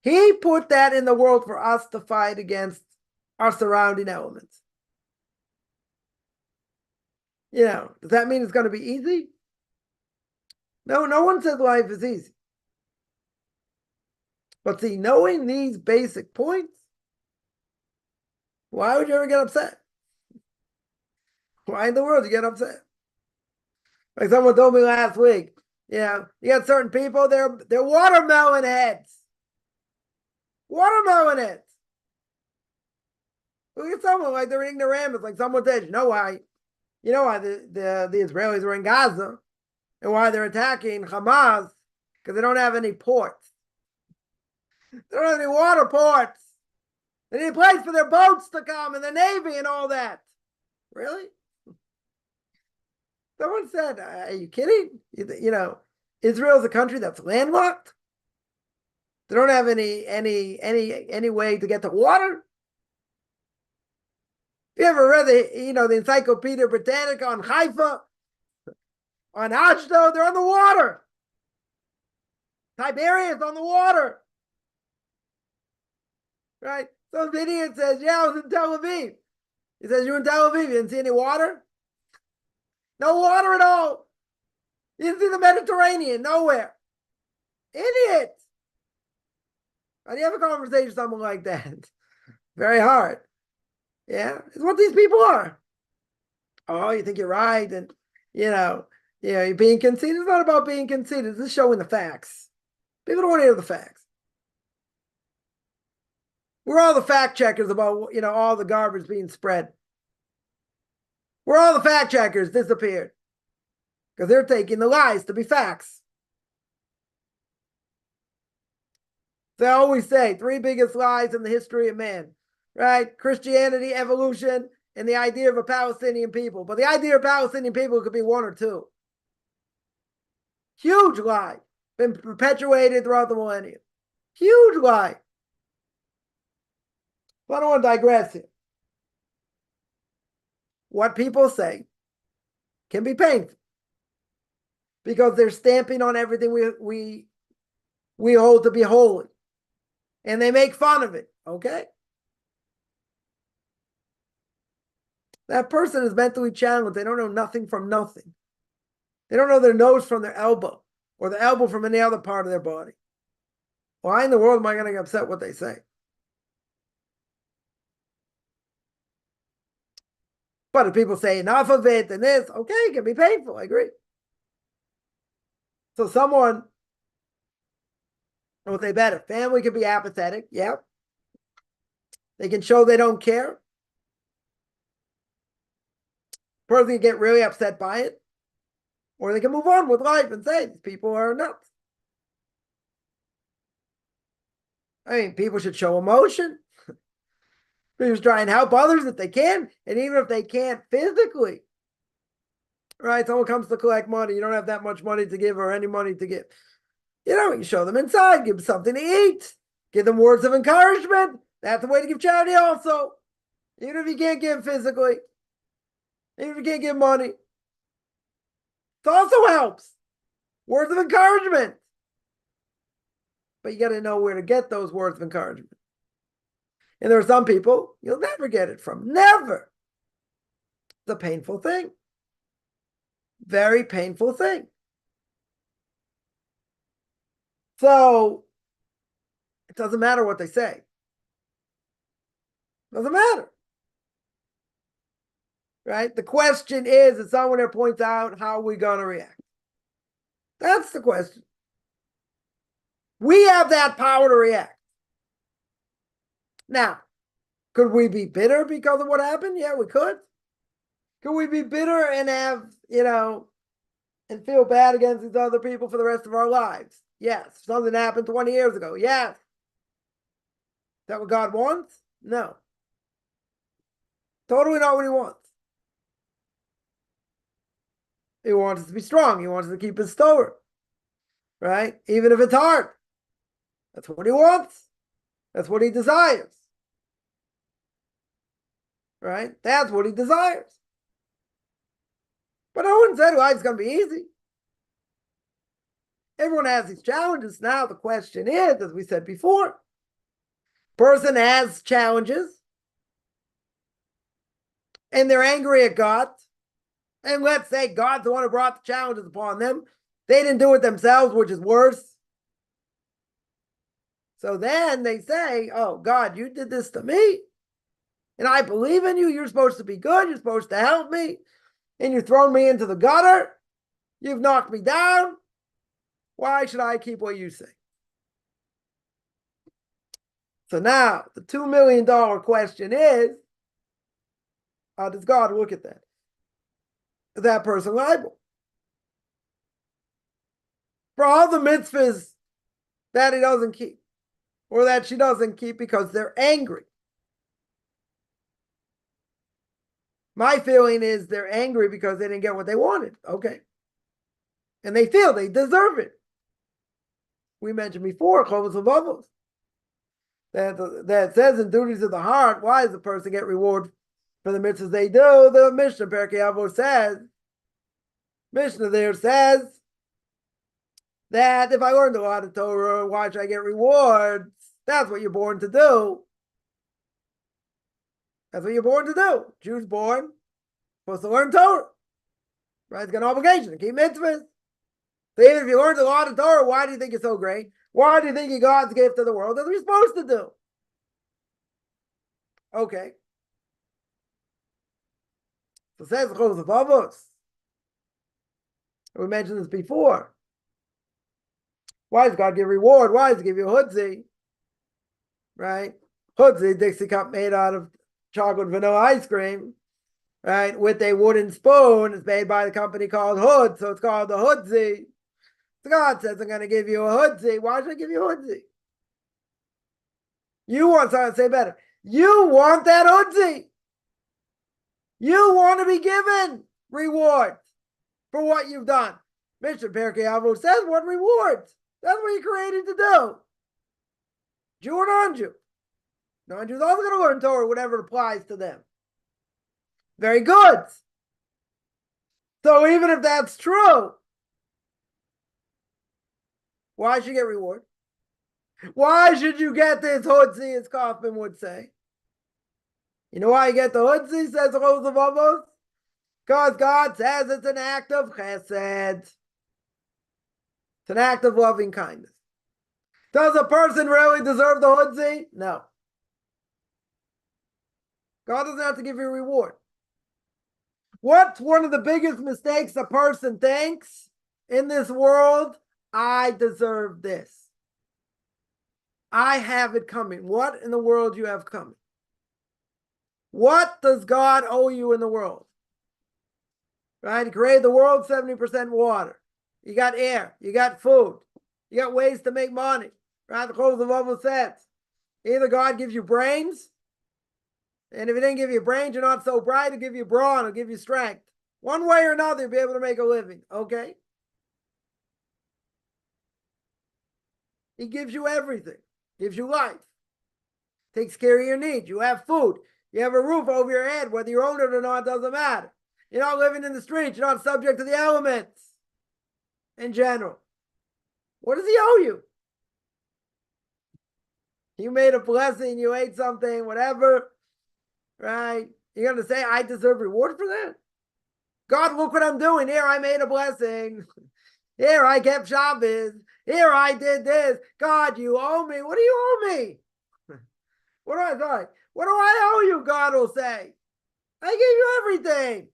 He put that in the world for us to fight against our surrounding elements. Does that mean it's going to be easy? No, no one says life is easy. But see, knowing these basic points, why would you ever get upset? Why in the world do you get upset? Like someone told me last week, you got certain people, they're watermelon heads. Watermelon heads. Look at someone like they're ignoramus, like someone said, you know why the Israelis were in Gaza and why they're attacking Hamas? Because they don't have any ports. They don't have any water ports. They need a place for their boats to come and the Navy and all that. Really? Someone said, are you kidding? Israel's a country that's landlocked. They don't have any way to get to water. If you ever read the Encyclopedia Britannica on Haifa, on Ashdod, they're on the water. Tiberias on the water. Right? Some idiot says, yeah, I was in Tel Aviv. He says, you're in Tel Aviv, you didn't see any water? No water at all. You didn't see the Mediterranean, nowhere. Idiot. How do you have a conversation with someone like that? Very hard. Yeah, it's what these people are. Oh, you think you're right, and you're being conceited. It's not about being conceited. It's just showing the facts. People don't want to hear the facts. We're all the fact checkers about all the garbage being spread. Where all the fact checkers disappeared because they're taking the lies to be facts. So I always say 3 biggest lies in the history of man. Right? Christianity, evolution, and the idea of a Palestinian people. But the idea of Palestinian people could be 1 or 2. Huge lie. Been perpetuated throughout the millennium. Huge lie. But I don't want to digress here. What people say can be painful because they're stamping on everything we hold to be holy. And they make fun of it. Okay? That person is mentally challenged. They don't know nothing from nothing. They don't know their nose from their elbow or the elbow from any other part of their body. Why in the world am I going to get upset what they say? But if people say enough of it and this, okay, it can be painful. I agree. So someone, what they better, family can be apathetic. Yeah. They can show they don't care. Person can get really upset by it. Or they can move on with life and say, these people are nuts. I mean, people should show emotion. People should try and help others if they can. And even if they can't physically, right? Someone comes to collect money. You don't have that much money to give or any money to give. You show them inside, give them something to eat, give them words of encouragement. That's the way to give charity also. Even if you can't give physically, even if you can't give money. It also helps. Words of encouragement. But you got to know where to get those words of encouragement. And there are some people you'll never get it from. Never. It's a painful thing. Very painful thing. So it doesn't matter what they say. It doesn't matter. Right? The question is, if someone there points out, how are we going to react? That's the question. We have that power to react. Now, could we be bitter because of what happened? Yeah, we could. Could we be bitter and have, and feel bad against these other people for the rest of our lives? Yes. Something happened 20 years ago. Yes. Is that what God wants? No. Totally not what he wants. He wants us to be strong. He wants us to keep his Torah. Right? Even if it's hard. That's what he wants. That's what he desires. Right? That's what he desires. But no one said life's going to be easy. Everyone has these challenges. Now the question is, as we said before, person has challenges and they're angry at God. And let's say God's the one who brought the challenges upon them. They didn't do it themselves, which is worse. So then they say, oh, God, you did this to me. And I believe in you. You're supposed to be good. You're supposed to help me. And you've thrown me into the gutter. You've knocked me down. Why should I keep what you say? So now the $2 million question is, how does God look at that? Is that person liable? For all the mitzvahs that he doesn't keep, or that she doesn't keep because they're angry. My feeling is they're angry because they didn't get what they wanted. Okay. And they feel they deserve it. We mentioned before, Chovos Levavos, that says in duties of the heart, why does the person get reward for the mitzvahs they do? The Mishnah, Perkei Avos says, Mishnah there says that if I learned a lot of Torah, why should I get rewards? That's what you're born to do. That's what you're born to do. Jews born, supposed to learn Torah. Right? It's got an obligation to keep mitzvahs. So even if you learned a lot of Torah, why do you think you're so great? Why do you think you're God's gift to the world? That's what you're supposed to do. Okay. So it says Chovos Levavos. We mentioned this before. Why does God give reward? Why does he give you a hudzi? Right? Hudzi, Dixie cup made out of chocolate vanilla ice cream, right? With a wooden spoon. It's made by the company called Hood, so it's called the hudzi. So God says, I'm going to give you a hudzi. Why should I give you a hudzi? You want someone to say better. You want that hudzi. You want to be given rewards for what you've done. Mishnah Perkei Avos says, what rewards? That's what you're created to do. Jew or non-Jew. Non-Jews also going to learn Torah, whatever applies to them. Very good. So even if that's true, why should you get reward? Why should you get this hudzi, as Kaufman would say? You know why you get the hudzi, says Chovos Levavos? Because God says it's an act of chesed. It's an act of loving kindness. Does a person really deserve the hudzi? No. God doesn't have to give you a reward. What's one of the biggest mistakes a person thinks in this world? I deserve this. I have it coming. What in the world do you have coming? What does God owe you in the world? Right? He created the world 70% water. You got air. You got food. You got ways to make money. Right? The Chovos Levavos says, either God gives you brains, and if he didn't give you brains, you're not so bright, he'll give you brawn, he'll give you strength. One way or another, you'll be able to make a living. Okay. He gives you everything, gives you life, takes care of your needs. You have food, you have a roof over your head, whether you own it or not, doesn't matter. You're not living in the streets, you're not subject to the elements in general. What does he owe you? You made a blessing, you ate something, whatever, right? You're going to say, I deserve reward for that? God, look what I'm doing. Here, I made a blessing. Here, I kept Shabbos. Here, I did this. God, you owe me. What do you owe me? What do I owe you, God will say. I gave you everything.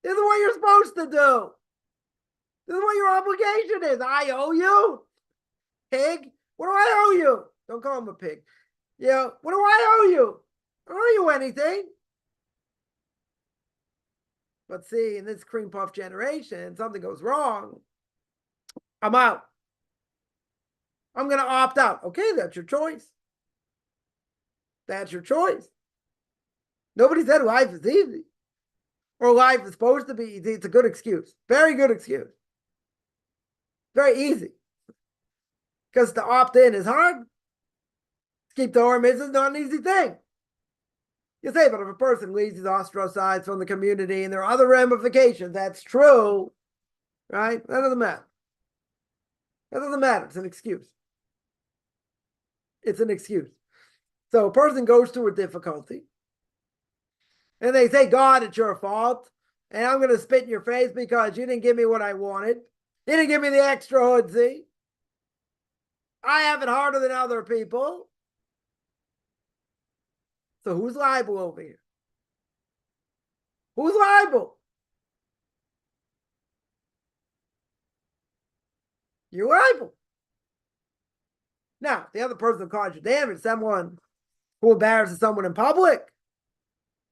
This is what you're supposed to do. This is what your obligation is. I owe you. Pig, what do I owe you? Don't call him a pig. Yeah, what do I owe you? I don't owe you anything. But see, in this cream puff generation, something goes wrong. I'm out. I'm going to opt out. Okay, that's your choice. That's your choice. Nobody said life is easy or life is supposed to be easy. It's a good excuse. Very good excuse. Very easy. Because to opt in is hard. Keep the Torah mitzvahs is not an easy thing. You say, but if a person leaves, he's ostracized from the community and there are other ramifications, that's true, right? That doesn't matter. That doesn't matter. It's an excuse. It's an excuse. So a person goes through a difficulty and they say, God, it's your fault. And I'm going to spit in your face because you didn't give me what I wanted. You didn't give me the extra hoodsie. I have it harder than other people. So who's liable over here? Who's liable? You're liable. Now, the other person who caused you damage, someone who embarrasses someone in public,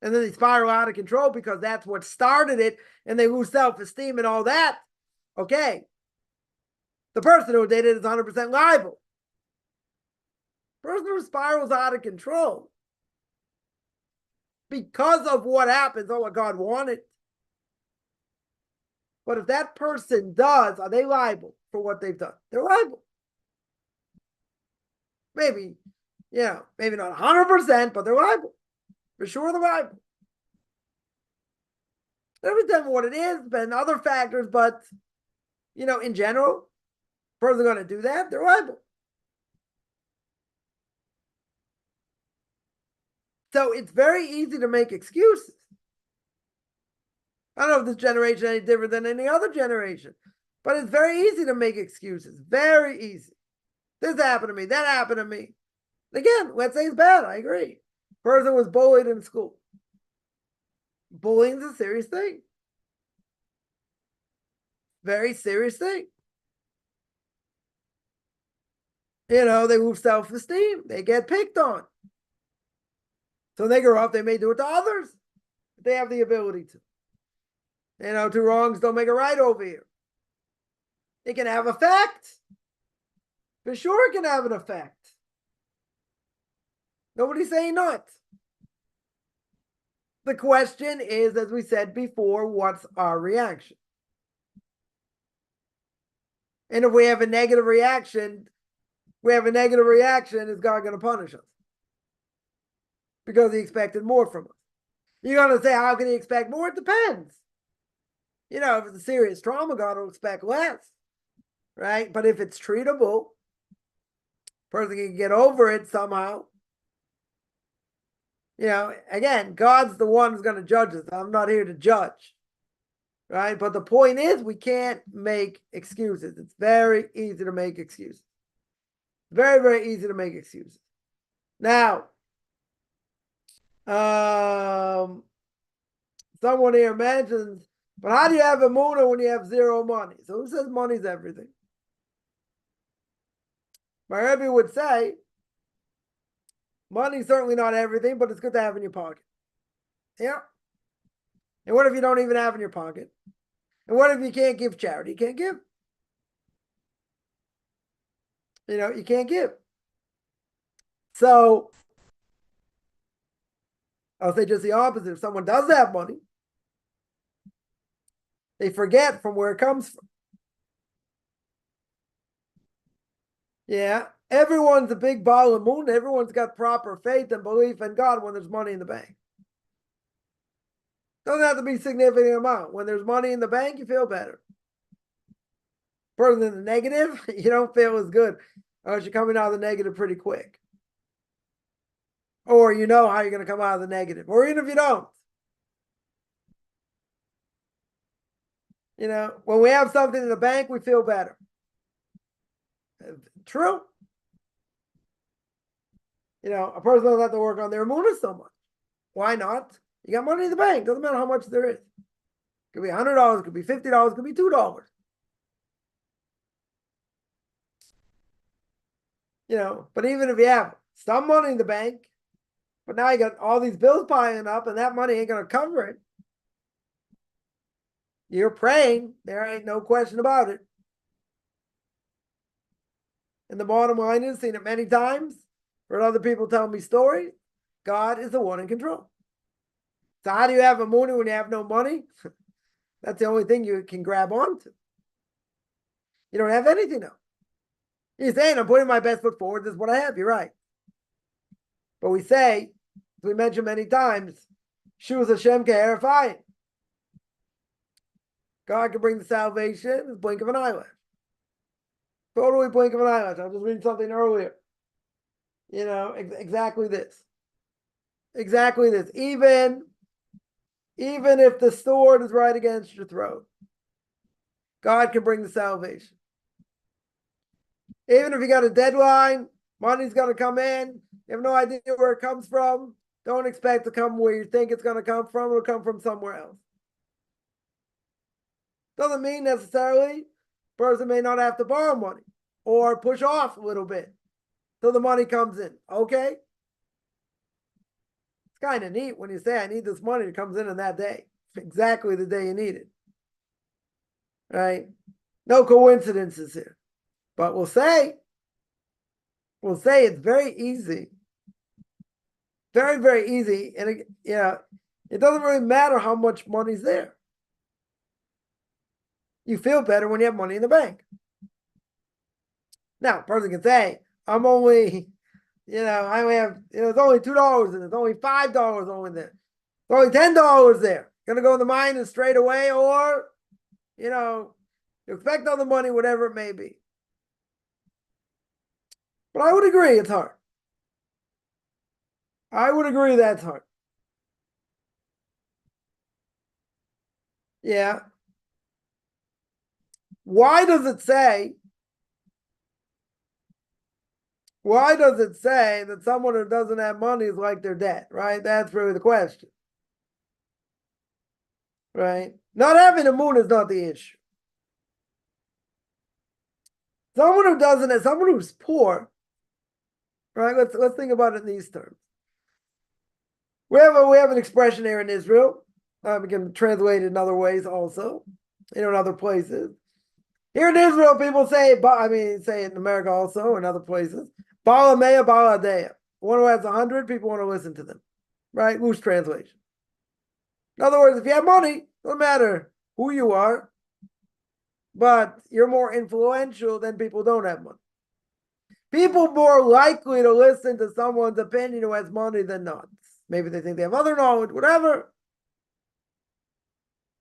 and then they spiral out of control because that's what started it, and they lose self-esteem and all that. Okay. The person who did it is 100% liable. The person who spirals out of control because of what happens or what God wanted. But if that person does, are they liable for what they've done? They're liable. Maybe, maybe not 100%, but they're liable. For sure they're liable. Every time what it is, and other factors, but, in general, the person going to do that, they're liable. So it's very easy to make excuses. I don't know if this generation is any different than any other generation, but it's very easy to make excuses. Very easy. This happened to me. That happened to me. Again, let's say it's bad. I agree. Person was bullied in school. Bullying is a serious thing. Very serious thing. They lose self-esteem. They get picked on. So they grow up, they may do it to others. They have the ability to. Two wrongs don't make a right over here. It can have effect. For sure it can have an effect. Nobody's saying not. The question is, as we said before, what's our reaction? And if we have a negative reaction, is God going to punish us? Because he expected more from us. You're going to say, how can he expect more? It depends. If it's a serious trauma, God will expect less, right? But if it's treatable, person can get over it somehow. Again, God's the one who's going to judge us. I'm not here to judge, right? But the point is, we can't make excuses. It's very easy to make excuses. Very, very easy to make excuses. Now, someone here mentions, but how do you have a emunah when you have zero money? So who says money's everything? My Rebbe would say, money's certainly not everything, but it's good to have in your pocket. Yeah. And what if you don't even have in your pocket? And what if you can't give charity? You can't give. You can't give. So I'll say just the opposite. If someone does have money, They forget from where it comes from. Yeah. Everyone's a big ball of moon. Everyone's got proper faith and belief in God when there's money in the bank. Doesn't have to be a significant amount. When there's money in the bank, you feel better. Further than the negative, you don't feel as good unless you're coming out of the negative pretty quick. Or you know how you're going to come out of the negative. Or even if you don't. When we have something in the bank, we feel better. True. A person doesn't have to work on their emunah so much. Why not? You got money in the bank. Doesn't matter how much there is. It could be $100, it could be $50, it could be $2. But even if you have some money in the bank, but now you got all these bills piling up and that money ain't going to cover it. You're praying. There ain't no question about it. And the bottom line is, seen it many times, heard other people tell me stories, God is the one in control. So how do you have a money when you have no money? That's the only thing you can grab onto. You don't have anything else. You're saying, I'm putting my best foot forward. This is what I have. You're right. But we say, as we mentioned many times, Shuz Hashem Ke'erafayim. God can bring the salvation in the blink of an eyelash. Totally blink of an eyelash. I was just reading something earlier. Exactly this. Exactly this. Even if the sword is right against your throat, God can bring the salvation. Even if you got a deadline, money's going to come in, you have no idea where it comes from, don't expect to come where you think it's going to come from. It'll come from somewhere else. Doesn't mean necessarily the person may not have to borrow money or push off a little bit till the money comes in. Okay? It's kind of neat when you say, I need this money. It comes in that day. Exactly the day you need it. Right? No coincidences here. But we'll say it's very easy. Very, very easy. And it doesn't really matter how much money's there. You feel better when you have money in the bank. Now, a person can say, I'm only, I only have, it's only $2 and it's only $5 only there. It's only $10 there. Gonna go in the minus straight away, or, you expect all the money, whatever it may be. But I would agree it's hard. I would agree that's hard. Yeah. Why does it say that someone who doesn't have money is like they're dead, right? That's really the question. Right? Not having a moon is not the issue. Someone who's poor, right? Let's think about it in these terms. We have an expression here in Israel. We can translate it in other ways also, in other places. Here in Israel, people say it in America also, in other places. Bala Meya, Bala Adeya. One who has 100, people want to listen to them. Right? Loose translation. In other words, if you have money, doesn't matter who you are, but you're more influential than people who don't have money. People more likely to listen to someone's opinion who has money than not. Maybe they think they have other knowledge, whatever.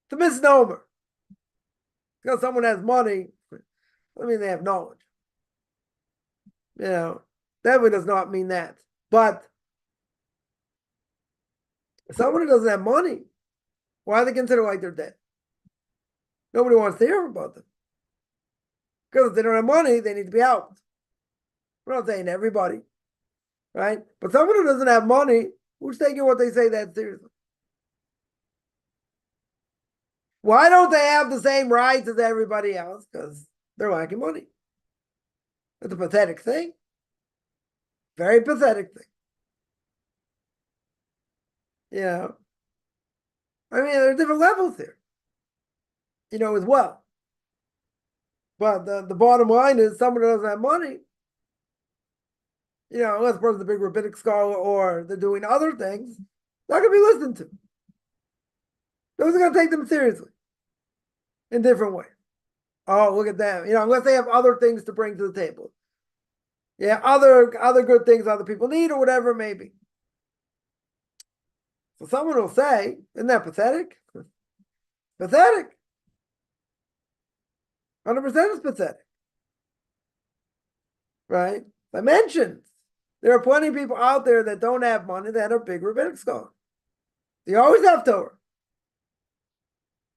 It's a misnomer. Because someone has money, I mean they have knowledge. Definitely does not mean that. But someone who doesn't have money, why are they considered like they're dead? Nobody wants to hear about them. Because if they don't have money, they need to be helped. We're not saying everybody, right? But someone who doesn't have money, who's taking what they say that seriously? Why don't they have the same rights as everybody else? Because they're lacking money. It's a pathetic thing. Very pathetic thing. I mean, there are different levels here, as well. But the bottom line is someone who doesn't have money, unless the person's a big rabbinic scholar or they're doing other things, not going to be listened to. Nobody's going to take them seriously. in different ways. Oh, look at them. Unless they have other things to bring to the table. Yeah, other good things other people need or whatever it may be. So someone will say, isn't that pathetic? Pathetic. 100% is pathetic. Right? I mentioned there are plenty of people out there that don't have money that are big rabbinic scholars. They always have Torah.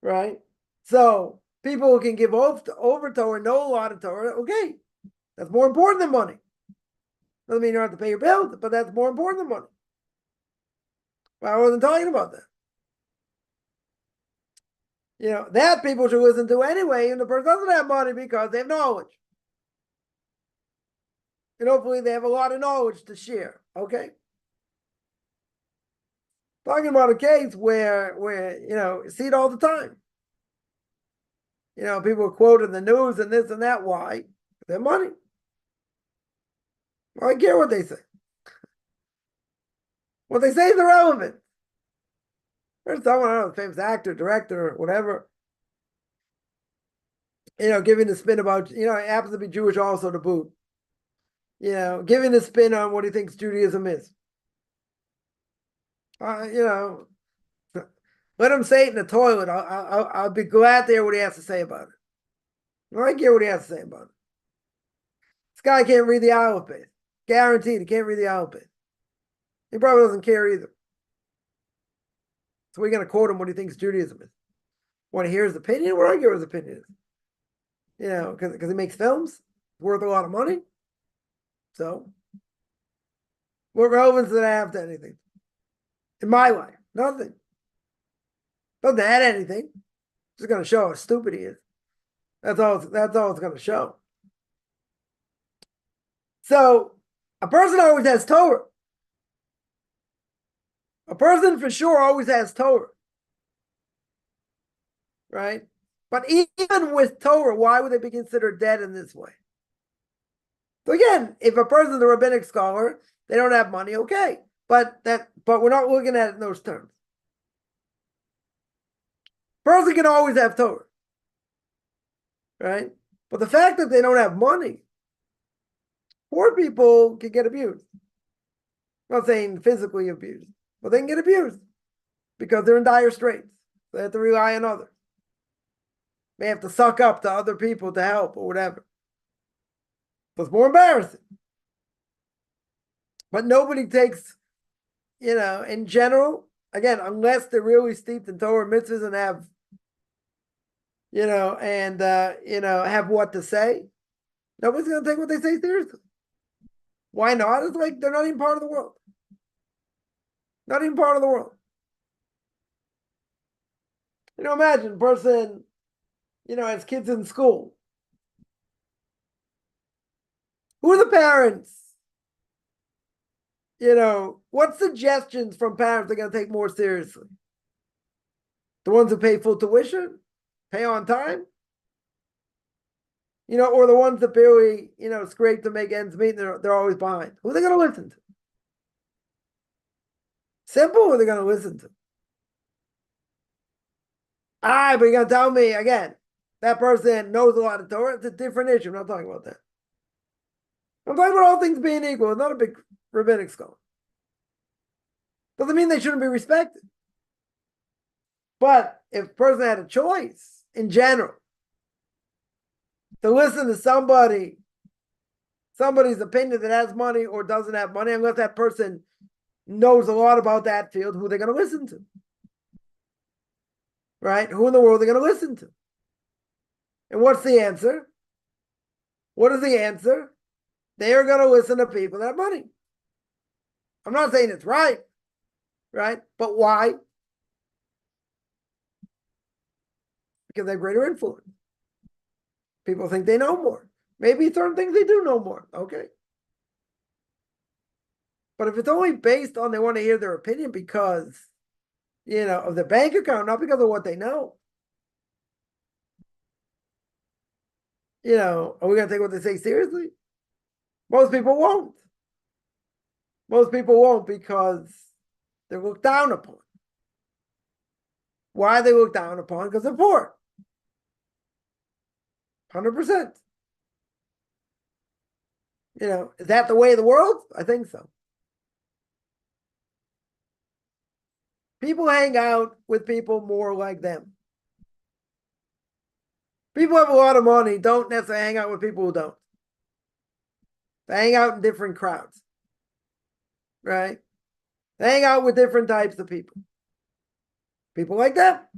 Right? So people who can give over Torah, know a lot of Torah, okay. That's more important than money. Doesn't mean you don't have to pay your bills, but that's more important than money. Well, I wasn't talking about that. That people should listen to anyway, and the person doesn't have money because they have knowledge. And hopefully they have a lot of knowledge to share. Okay? Talking about a case where you see it all the time. People are quoting the news and this and that. Why? They have money. Well, I care what they say. What they say is irrelevant. There's someone, I don't know, famous actor, director, whatever, giving the spin about, it happens to be Jewish also to boot. Giving the spin on what he thinks Judaism is. Let him say it in the toilet. I'll be glad to hear what he has to say about it. I care what he has to say about it. This guy can't read the alphabet. Guaranteed, he can't read the alphabet. He probably doesn't care either. So we're going to quote him what he thinks Judaism is. Want to hear his opinion? What do I care what his opinion is? Because he makes films worth a lot of money. So, what relevance does that have to anything? In my life, nothing. Doesn't add anything. Just going to show how stupid he is. That's all it's going to show. So, a person always has Torah. A person for sure always has Torah. Right? But even with Torah, why would they be considered dead in this way? So again, if a person's a rabbinic scholar, they don't have money, okay. But we're not looking at it in those terms. Person can always have Torah. Right? But the fact that they don't have money, poor people can get abused. I'm not saying physically abused, but they can get abused because they're in dire straits. They have to rely on others. They have to suck up to other people to help or whatever. So it's more embarrassing. But nobody takes, in general, again, unless they're really steeped in Torah mitzvahs and have, have what to say, nobody's going to take what they say seriously. Why not? It's like they're not even part of the world. Not even part of the world. Imagine a person, has kids in school. Who are the parents? What suggestions from parents are going to take more seriously? The ones who pay full tuition? Pay on time? Or the ones that barely, scrape to make ends meet and they're always behind. Who are they going to listen to? Simple, who are they going to listen to? But you're going to tell me, again, that person knows a lot of Torah. It's a different issue. I'm not talking about that. I'm talking about all things being equal. It's not a big rabbinic scholar. Doesn't mean they shouldn't be respected. But if a person had a choice, in general, to listen to somebody's opinion that has money or doesn't have money, unless that person knows a lot about that field, who are they going to listen to? Right? Who in the world are they going to listen to? And what's the answer? What is the answer? They are going to listen to people that have money. I'm not saying it's right? But why? Because they have greater influence. People think they know more. Maybe certain things they do know more. Okay. But if it's only based on they want to hear their opinion because, of their bank account, not because of what they know. Are we going to take what they say seriously? Most people won't. Most people won't because they're looked down upon. Why are they looked down upon? Because they're poor. 100%. Is that the way of the world? I think so. People hang out with people more like them. People who have a lot of money don't necessarily hang out with people who don't. They hang out in different crowds, right? They hang out with different types of people. People like that.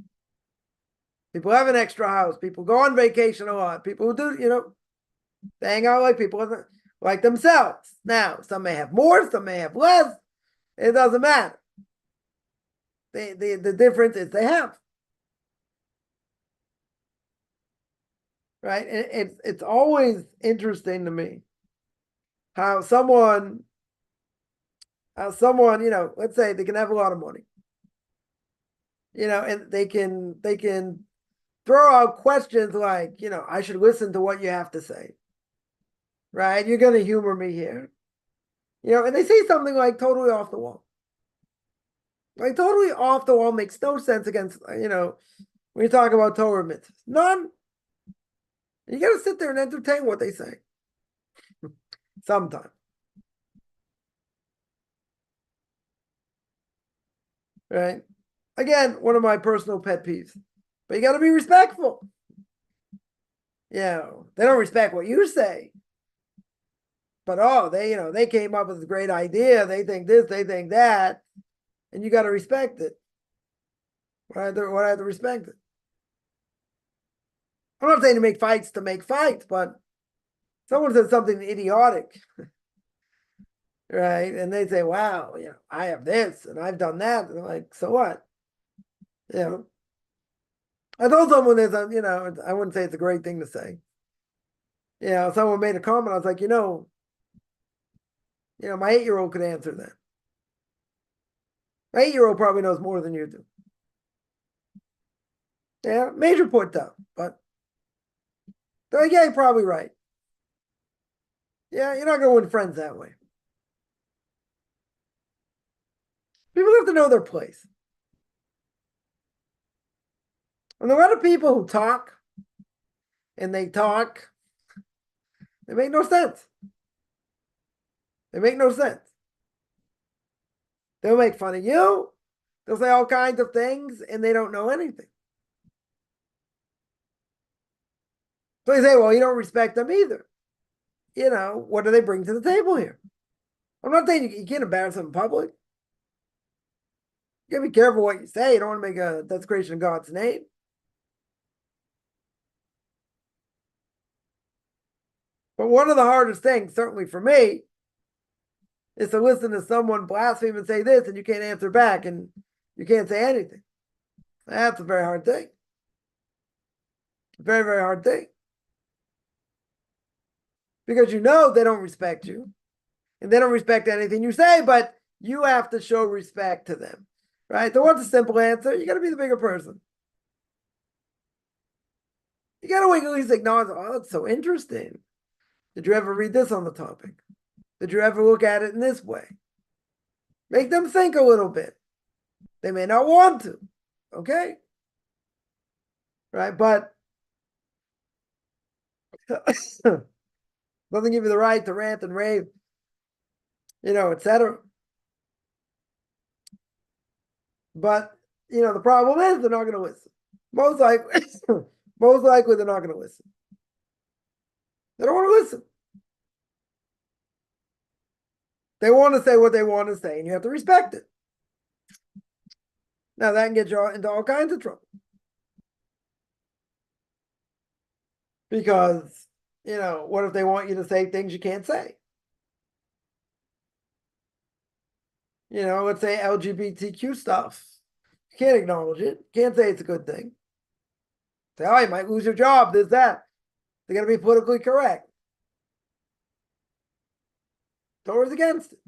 People have an extra house. People go on vacation a lot. People who do, they hang out like people like themselves. Now, some may have more, some may have less. It doesn't matter. The difference is they have. Right? And it's always interesting to me how someone, let's say they can have a lot of money, and they can throw out questions like, I should listen to what you have to say, right? You're going to humor me here, and they say something like totally off the wall. Like totally off the wall makes no sense against, when you talk about Torah mitzvahs. None. You got to sit there and entertain what they say. Sometimes. Right? Again, one of my personal pet peeves. But you got to be respectful. They don't respect what you say. But they came up with a great idea. They think this, they think that. And you got to respect it. Why I have to respect it? I'm not saying to make fights, but someone says something idiotic, right? And they say, wow, I have this and I've done that. And I'm like, so what? I told someone this, I wouldn't say it's a great thing to say. Someone made a comment. I was like, my 8-year-old could answer that. My 8-year-old probably knows more than you do. Yeah, major point though, but they're like, you're probably right. Yeah, you're not going to win friends that way. People have to know their place. And a lot of people who talk, and they make no sense. They make no sense. They'll make fun of you. They'll say all kinds of things, and they don't know anything. So you say, well, you don't respect them either. What do they bring to the table here? I'm not saying you can't embarrass them in public. You gotta be careful what you say. You don't want to make a desecration of God's name. But one of the hardest things, certainly for me, is to listen to someone blaspheme and say this, and you can't answer back, and you can't say anything. That's a very hard thing. Very, very hard thing. Because they don't respect you, and they don't respect anything you say, but you have to show respect to them, right? So what's a simple answer? You got to be the bigger person. You got to at least acknowledge, oh, that's so interesting. Did you ever read this on the topic? Did you ever look at it in this way? Make them think a little bit. They may not want to, okay? Right, but doesn't give you the right to rant and rave, etc. But, the problem is they're not going to listen. Most likely, they're not going to listen. They don't want to listen. They want to say what they want to say, and you have to respect it. Now, that can get you into all kinds of trouble. Because, what if they want you to say things you can't say? Let's say LGBTQ stuff. You can't acknowledge it. You can't say it's a good thing. Say, oh, you might lose your job, this, that. They're going to be politically correct. Torah's against it.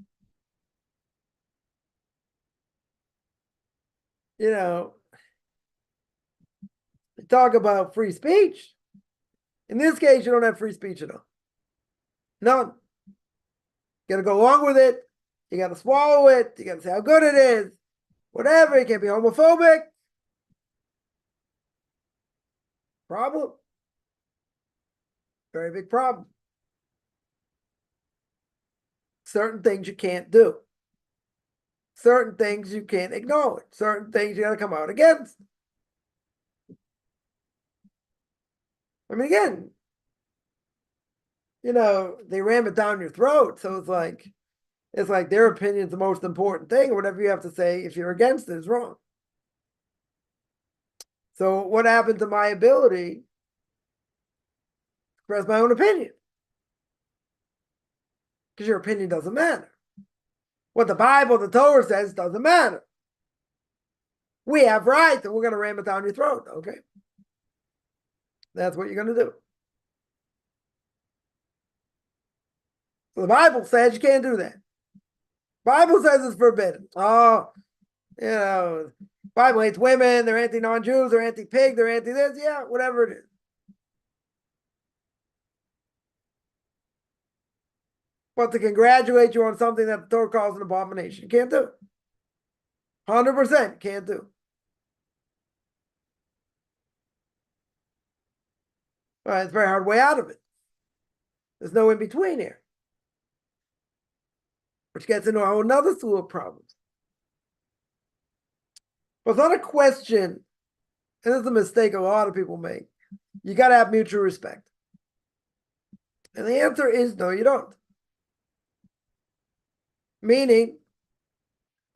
You talk about free speech. In this case, you don't have free speech at all. None. You got to go along with it. You got to swallow it. You got to say how good it is. Whatever. You can't be homophobic. Problem. Very big problem. Certain things you can't do. Certain things you can't acknowledge. Certain things you got to come out against. I mean, again, they ram it down your throat. So it's like their opinion's the most important thing, or whatever you have to say if you're against it is wrong. So what happened to my ability to express my own opinion? Because your opinion doesn't matter. What the Bible, the Torah says doesn't matter. We have rights, and we're going to ram it down your throat. Okay. That's what you're going to do. So the Bible says you can't do that. Bible says it's forbidden. Oh, Bible hates women. They're anti-non-Jews. They're anti-pig. They're anti-this. Yeah, whatever it is. But to congratulate you on something that the Torah calls an abomination, you can't do it. 100% can't do. All right, it's a very hard way out of it. There's no in between here, which gets into a whole nother slew of problems. But it's not a question, and it's a mistake a lot of people make. You got to have mutual respect. And the answer is no, you don't. Meaning,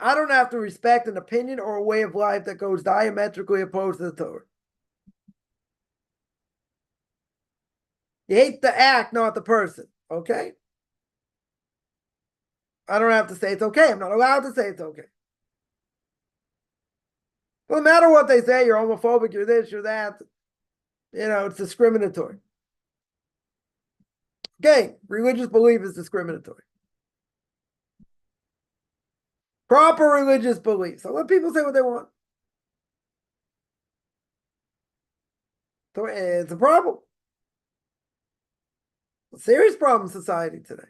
I don't have to respect an opinion or a way of life that goes diametrically opposed to the Torah. You hate the act, not the person. Okay? I don't have to say it's okay. I'm not allowed to say it's okay. No matter what they say, you're homophobic, you're this, you're that. It's discriminatory. Okay, religious belief is discriminatory. Proper religious belief. So let people say what they want. So it's a problem. A serious problem in society today.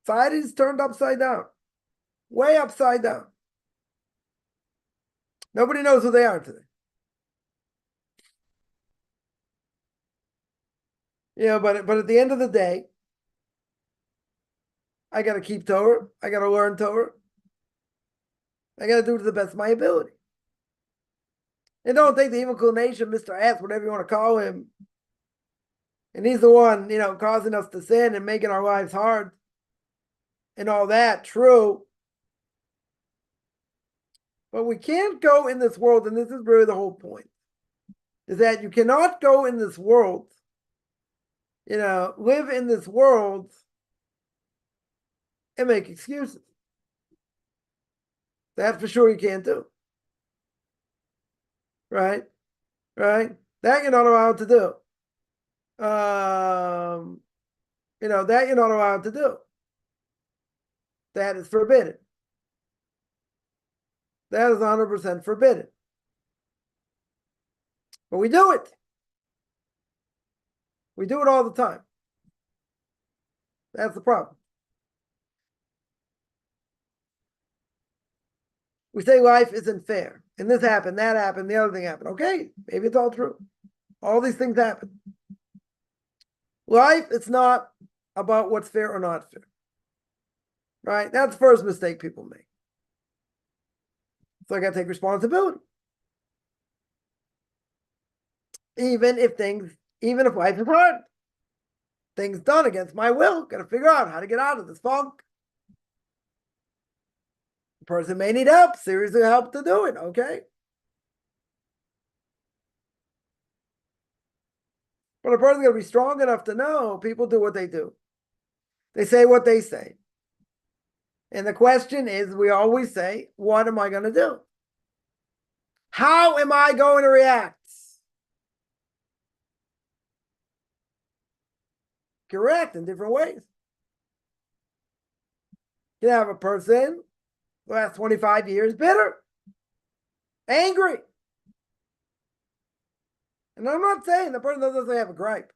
Society's turned upside down. Way upside down. Nobody knows who they are today. But at the end of the day, I got to keep Torah. I got to learn Torah. I got to do it to the best of my ability. And don't think the evil inclination, Mr. S, whatever you want to call him, and he's the one, causing us to sin and making our lives hard and all that, true. But we can't go in this world, and this is really the whole point, is that you cannot go in this world, live in this world and make excuses. That's for sure you can't do. Right? Right? That you're not allowed to do. That you're not allowed to do. That is forbidden. That is 100% forbidden. But we do it. We do it all the time. That's the problem. We say life isn't fair. And this happened, that happened, the other thing happened. Okay, maybe it's all true. All these things happen. Life, it's not about what's fair or not fair. Right? That's the first mistake people make. So I got to take responsibility. Even if life is hard, things done against my will, got to figure out how to get out of this funk. The person may need help, seriously help to do it, okay? But a person's got to be strong enough to know people do what they do. They say what they say. And the question is, we always say, what am I going to do? How am I going to react? Correct, in different ways. You can have a person the last 25 years bitter, angry. And I'm not saying the person doesn't have a gripe.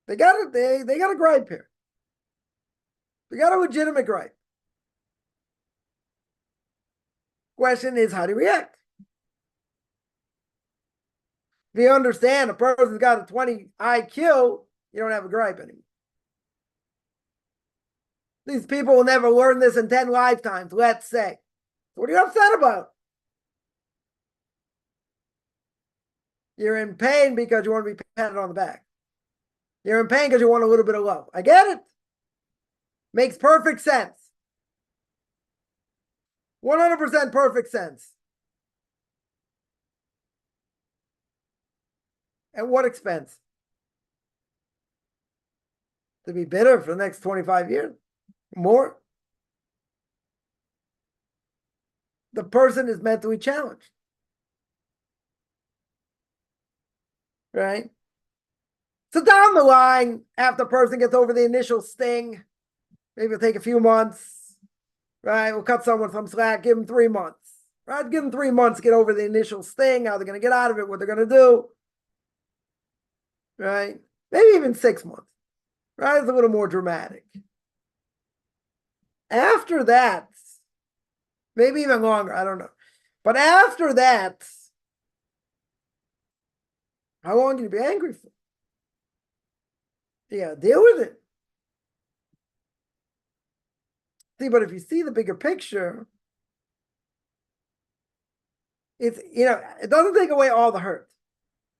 They got a gripe here. They got a legitimate gripe. Question is, how do you react? If you understand a person's got a 20 IQ, you don't have a gripe anymore. These people will never learn this in 10 lifetimes, let's say. What are you upset about? You're in pain because you want to be patted on the back. You're in pain because you want a little bit of love. I get it. Makes perfect sense. 100% perfect sense. At what expense? To be bitter for the next 25 years? More? The person is mentally challenged. Right? So down the line, after the person gets over the initial sting, maybe it'll take a few months, right? We'll cut someone some slack, give them 3 months, right? Give them 3 months to get over the initial sting, how they're going to get out of it, what they're going to do, right? Maybe even 6 months, right? It's a little more dramatic. After that, maybe even longer, I don't know. But after that, how long can you be angry for? You gotta deal with it. See, but if you see the bigger picture, it's, it doesn't take away all the hurt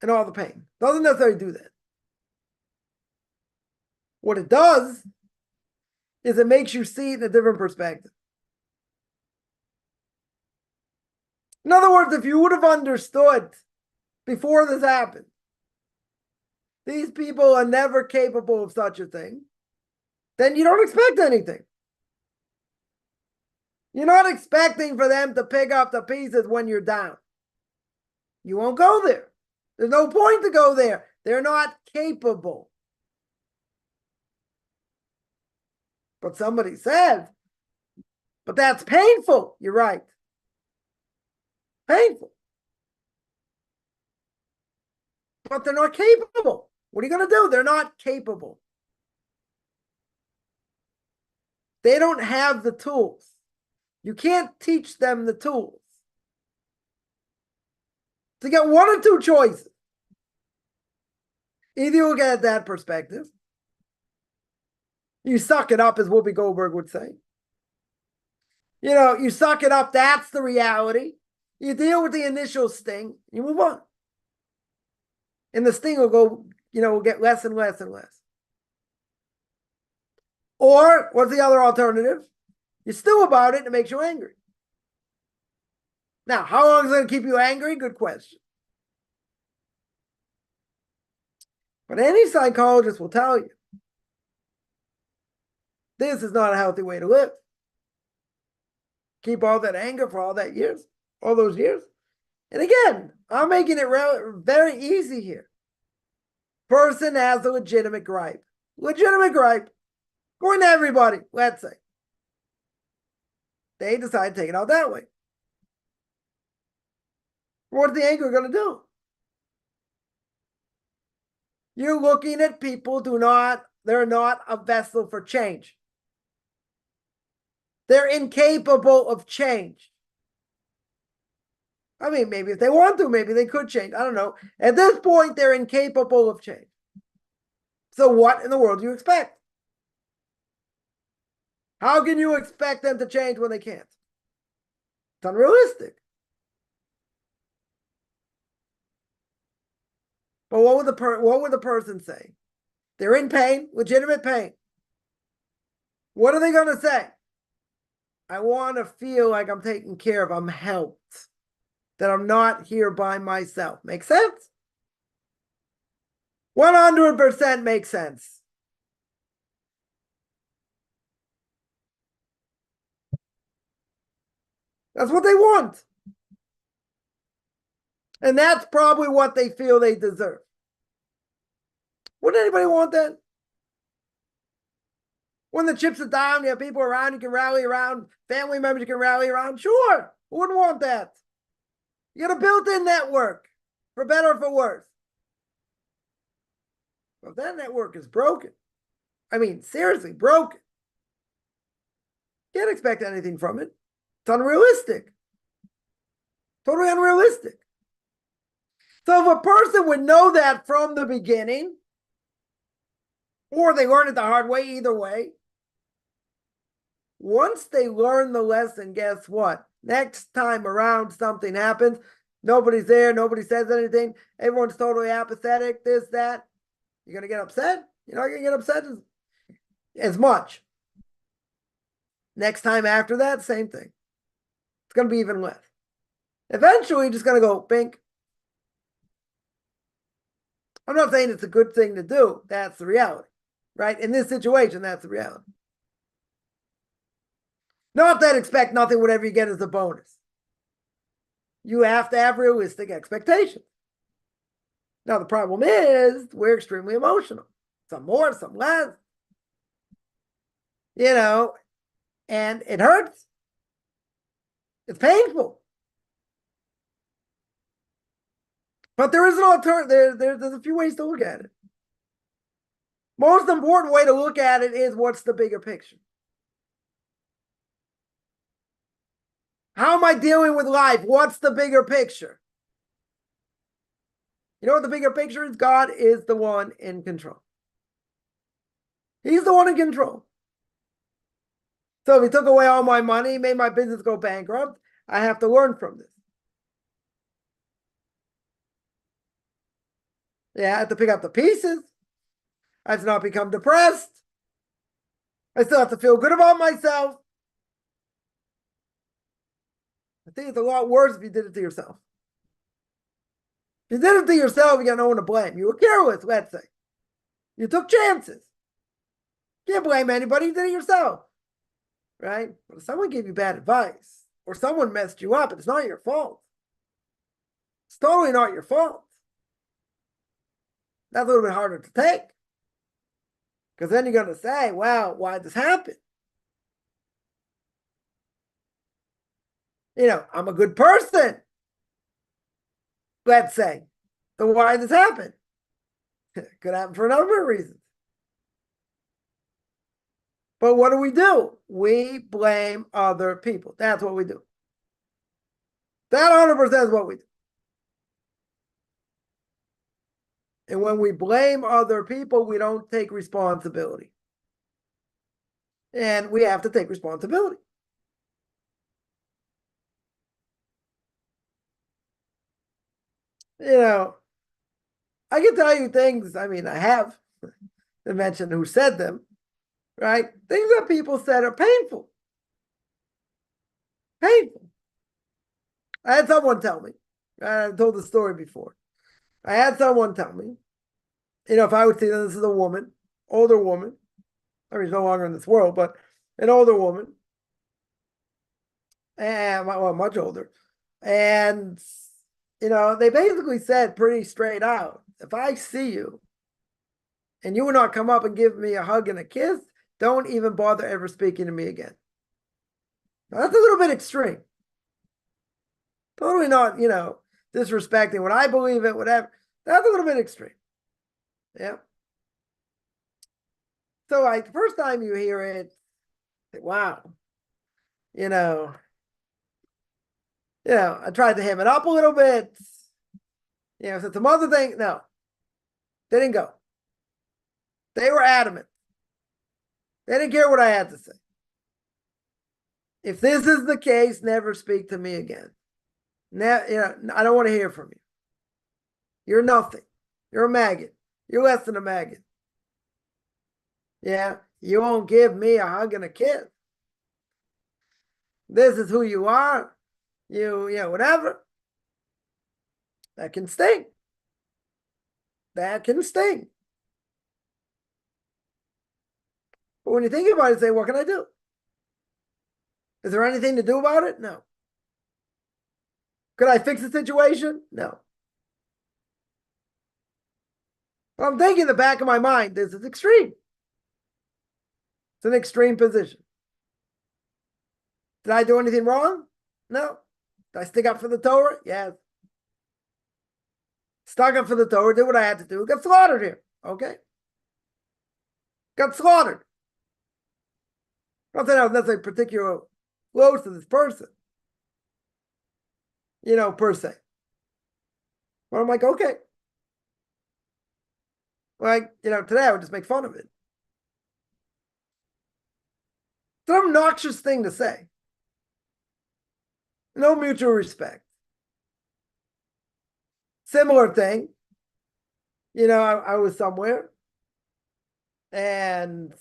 and all the pain. It doesn't necessarily do that. What it does is it makes you see it in a different perspective. In other words, if you would have understood before this happened, these people are never capable of such a thing, then you don't expect anything. You're not expecting for them to pick up the pieces when you're down. You won't go there. There's no point to go there. They're not capable. But somebody says, but that's painful. You're right. Painful. But they're not capable. What are you going to do? They're not capable. They don't have the tools. You can't teach them the tools. To get one or two choices. Either you look at it at that perspective. You suck it up, as Whoopi Goldberg would say. You suck it up. That's the reality. You deal with the initial sting. You move on. And the sting will go, will get less and less and less. Or, what's the other alternative? You stew about it and it makes you angry. Now, how long is it going to keep you angry? Good question. But any psychologist will tell you, this is not a healthy way to live. Keep all that anger for all those years. And again, I'm making it very easy here. Person has a legitimate gripe. Legitimate gripe. Going to everybody, let's say. They decide to take it out that way. What's the anger going to do? You're looking at people they're not a vessel for change. They're incapable of change. I mean, maybe if they want to, maybe they could change. I don't know. At this point, they're incapable of change. So what in the world do you expect? How can you expect them to change when they can't? It's unrealistic. But what would the person say? They're in pain, legitimate pain. What are they going to say? I want to feel like I'm taken care of, I'm helped, that I'm not here by myself. Make sense? 100% makes sense. That's what they want. And that's probably what they feel they deserve. Wouldn't anybody want that? When the chips are down, you have people around you can rally around, family members you can rally around. Sure, who wouldn't want that? You got a built-in network, for better or for worse. But if that network is broken, I mean, seriously, broken, can't expect anything from it. It's unrealistic. Totally unrealistic. So if a person would know that from the beginning, or they learn it the hard way, either way, once they learn the lesson, guess what? Next time around, something happens. Nobody's there. Nobody says anything. Everyone's totally apathetic, this, that. You're going to get upset? You're not going to get upset as much. Next time after that, same thing. It's going to be even less. Eventually, you're just going to go, bink. I'm not saying it's a good thing to do. That's the reality, right? In this situation, that's the reality. Not that expect nothing, whatever you get is a bonus. You have to have realistic expectations. Now, the problem is we're extremely emotional. Some more, some less. And it hurts. It's painful. But there is an alternative. There's a few ways to look at it. Most important way to look at it is, what's the bigger picture? How am I dealing with life? What's the bigger picture? You know what the bigger picture is? God is the one in control. He's the one in control. So if he took away all my money, made my business go bankrupt, I have to learn from this. Yeah, I have to pick up the pieces. I have to not become depressed. I still have to feel good about myself. I think it's a lot worse if you did it to yourself. If you did it to yourself, you got no one to blame. You were careless, let's say. You took chances. You can't blame anybody. You did it yourself. Right? But if someone gave you bad advice, or someone messed you up, it's not your fault. It's totally not your fault. That's a little bit harder to take. Because then you're going to say, well, why did this happen? I'm a good person, let's say. So why did this happen? Could happen for a number of reasons. But what do? We blame other people. That's what we do. That 100% is what we do. And when we blame other people, we don't take responsibility. And we have to take responsibility. I can tell you things, I have to mention who said them, right? Things that people said are painful. Painful. I had someone tell me, I've told the story before. I had someone tell me, if I would see that this is a woman, older woman, she's no longer in this world, but an older woman, and much older. And, they basically said pretty straight out, if I see you and you will not come up and give me a hug and a kiss, don't even bother ever speaking to me again. Now, that's a little bit extreme. Totally not, disrespecting what I believe in, whatever. That's a little bit extreme. Yeah. So the first time you hear it, wow. I tried to ham it up a little bit. Said some other thing. No. They didn't go. They were adamant. They didn't care what I had to say. If this is the case, never speak to me again. I don't want to hear from you. You're nothing. You're a maggot. You're less than a maggot. Yeah, you won't give me a hug and a kiss. This is who you are. Whatever. That can sting. That can sting. But when you think about it, say, what can I do? Is there anything to do about it? No. Could I fix the situation? No. But I'm thinking in the back of my mind, this is extreme. It's an extreme position. Did I do anything wrong? No. Did I stick up for the Torah? Yes. Stuck up for the Torah, did what I had to do, got slaughtered here. Okay. Got slaughtered. Not that I was necessarily particularly close to this person, per se. Well, I'm like, okay. Like, today I would just make fun of it. It's an obnoxious thing to say. No mutual respect. Similar thing. I was somewhere and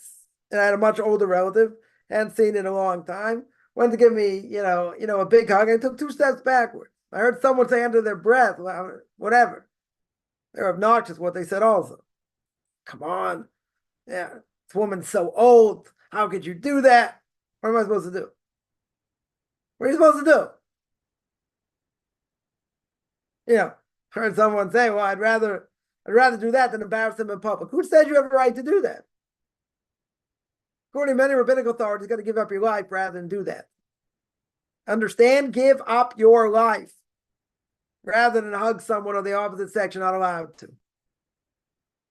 I had a much older relative, hadn't seen in a long time, went to give me, a big hug. I took 2 steps backwards. I heard someone say under their breath, whatever. They're obnoxious what they said also. Come on. Yeah, this woman's so old. How could you do that? What am I supposed to do? What are you supposed to do? Heard someone say, well, I'd rather do that than embarrass them in public. Who said you have a right to do that? According to many rabbinical authorities, you got to give up your life rather than do that. Understand? Give up your life rather than hug someone of the opposite sex you're not allowed to.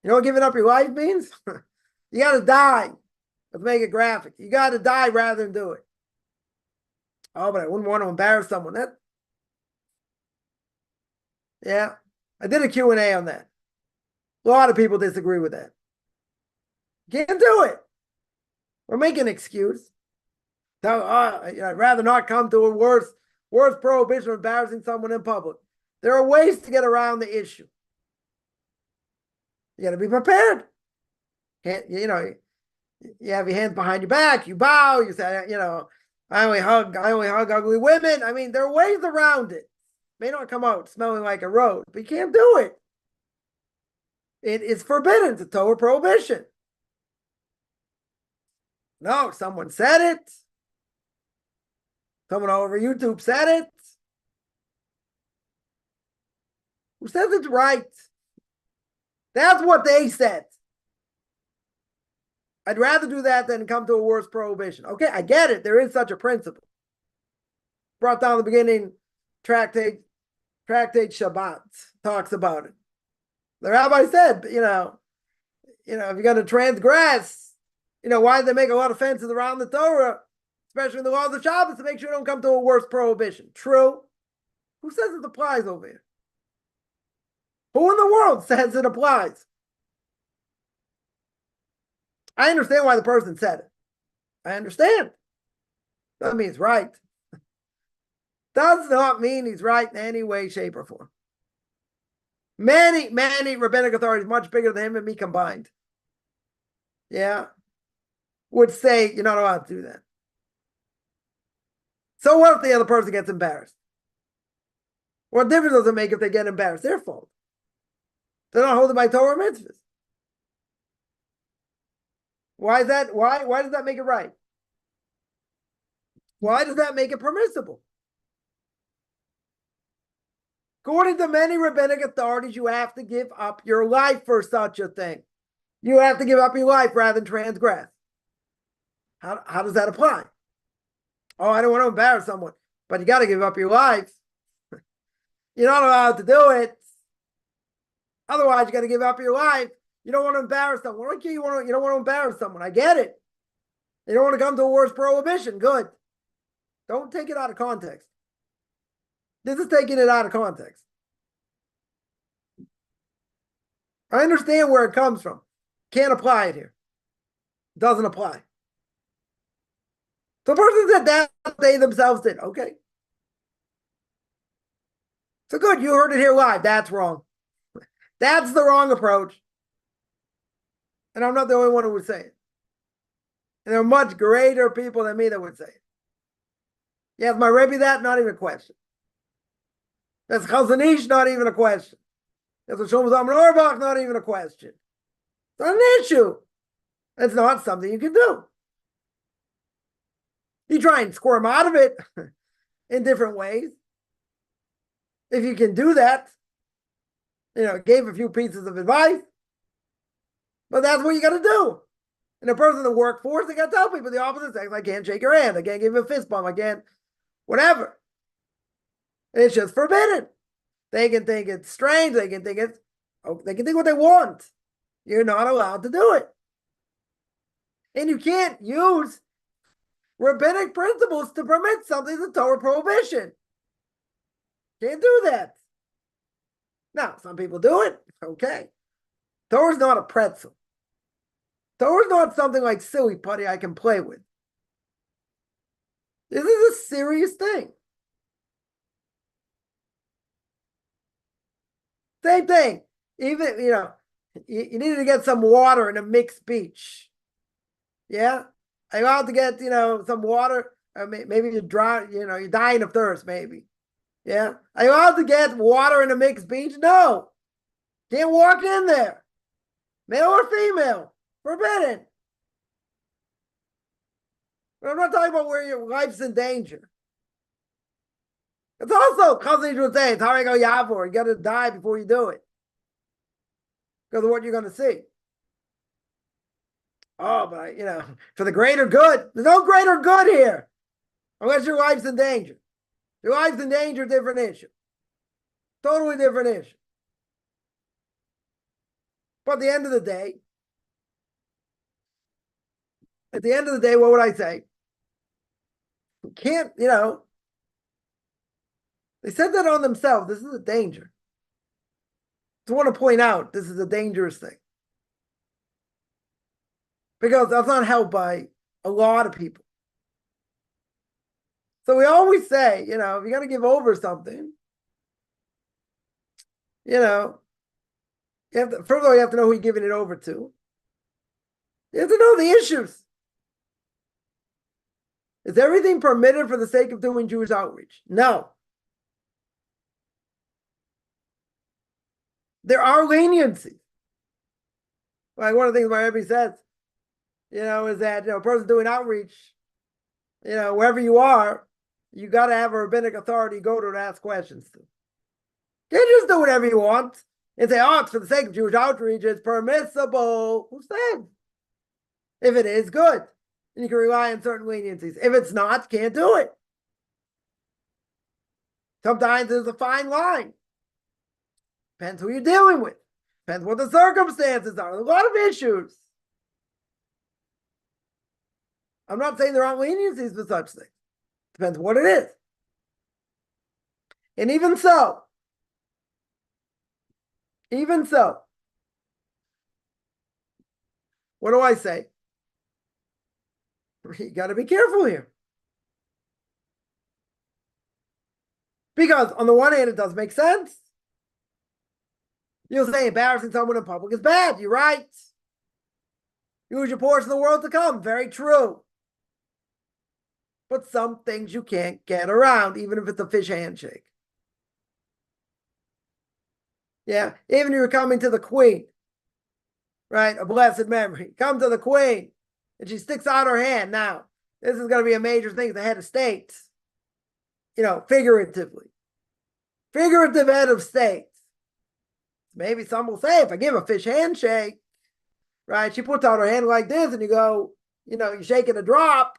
You know what giving up your life means? You got to die. Let's make it graphic. You got to die rather than do it. Oh, but I wouldn't want to embarrass someone. Yeah, I did a Q&A on that. A lot of people disagree with that. Can't do it. We're making an excuse. So, I'd rather not come to a worse prohibition of embarrassing someone in public. There are ways to get around the issue. You got to be prepared. You have your hands behind your back. You bow. You say, I only hug ugly women. I mean, there are ways around it. May not come out smelling like a rose, but you can't do it. It is forbidden. It's a Torah prohibition. No, someone said it. Someone over YouTube said it. Who says it's right? That's what they said. I'd rather do that than come to a worse prohibition. Okay, I get it. There is such a principle. Brought down the beginning, Tractate Shabbat talks about it. The rabbi said, if you're going to transgress, why did they make a lot of fences around the Torah, especially in the laws of Shabbos, to make sure you don't come to a worse prohibition? True. Who says it applies over here? Who in the world says it applies? I understand why the person said it. I understand. Doesn't mean it's right. Does not mean he's right in any way, shape, or form. Many, many rabbinic authorities, much bigger than him and me combined, would say you're not allowed to do that. So what if the other person gets embarrassed? What difference does it make if they get embarrassed? Their fault. They're not holding my Torah mitzvahs. Why is that? Why does that make it right? Why does that make it permissible? According to many rabbinic authorities, you have to give up your life for such a thing. You have to give up your life rather than transgress. How does that apply? Oh, I don't want to embarrass someone, but you got to give up your life. You're not allowed to do it. Otherwise, you got to give up your life. You don't want to embarrass someone. Okay, you don't want to embarrass someone. I get it. You don't want to come to a worse prohibition. Good. Don't take it out of context. This is taking it out of context. I understand where it comes from. Can't apply it here. Doesn't apply. The person said that they themselves did. Okay. So good. You heard it here live. That's wrong. That's the wrong approach. And I'm not the only one who would say it. And there are much greater people than me that would say it. Yes, my Rebbe that, not even a question. That's Chazon Ish, not even a question. That's what Shlomo Zalman Auerbach, not even a question. It's not an issue. It's not something you can do. You try and squirm out of it in different ways. If you can do that, gave a few pieces of advice, but that's what you got to do. And a person in the workforce, they got to tell people the opposite sex, I can't shake your hand, I can't give you a fist bump, I can't, whatever. It's just forbidden. They can think it's strange, they can think what they want. You're not allowed to do it. And you can't use rabbinic principles to permit something that's a Torah prohibition. Can't do that. Now, some people do it. Okay. Torah's not a pretzel. Torah's not something like silly putty I can play with. This is a serious thing. Same thing. Even, you needed to get some water in a mixed beach. Yeah? Are you allowed to get, some water? Maybe you're dry, you're dying of thirst, maybe. Yeah? Are you allowed to get water in a mixed beach? No. Can't walk in there. Male or female. Forbidden. But I'm not talking about where your life's in danger. It's also, Chazal would say, it's how I go Yavor. You got to die before you do it. Because of what you're going to see. Oh, but, for the greater good. There's no greater good here. Unless your life's in danger. Your life's in danger, different issue. Totally different issue. But at the end of the day, what would I say? You can't, they said that on themselves. This is a danger. I want to point out this is a dangerous thing. Because that's not held by a lot of people. So we always say, if you're going to give over something, you have to, first of all, you have to know who you're giving it over to. You have to know the issues. Is everything permitted for the sake of doing Jewish outreach? No. There are leniencies. Like one of the things my Rebbe says, is that, a person doing outreach, wherever you are, you got to have a rabbinic authority go to and ask questions to. You can't just do whatever you want and say, oh, it's for the sake of Jewish outreach, it's permissible. Who said? If it is, good. And you can rely on certain leniencies. If it's not, can't do it. Sometimes there's a fine line. Depends who you're dealing with. Depends what the circumstances are. There's a lot of issues. I'm not saying there aren't leniencies for such things. Depends what it is. And even so, what do I say? You got to be careful here. Because on the one hand, it does make sense. You'll say embarrassing someone in public is bad. You're right. Use your portion of the world to come. Very true. But some things you can't get around, even if it's a fish handshake. Yeah, even if you're coming to the queen, right? A blessed memory. Come to the queen, and she sticks out her hand. Now, this is going to be a major thing. The head of state, figuratively. Figurative head of state. Maybe some will say, if I give a fish handshake, right? She puts out her hand like this, and you go, you're shaking a drop,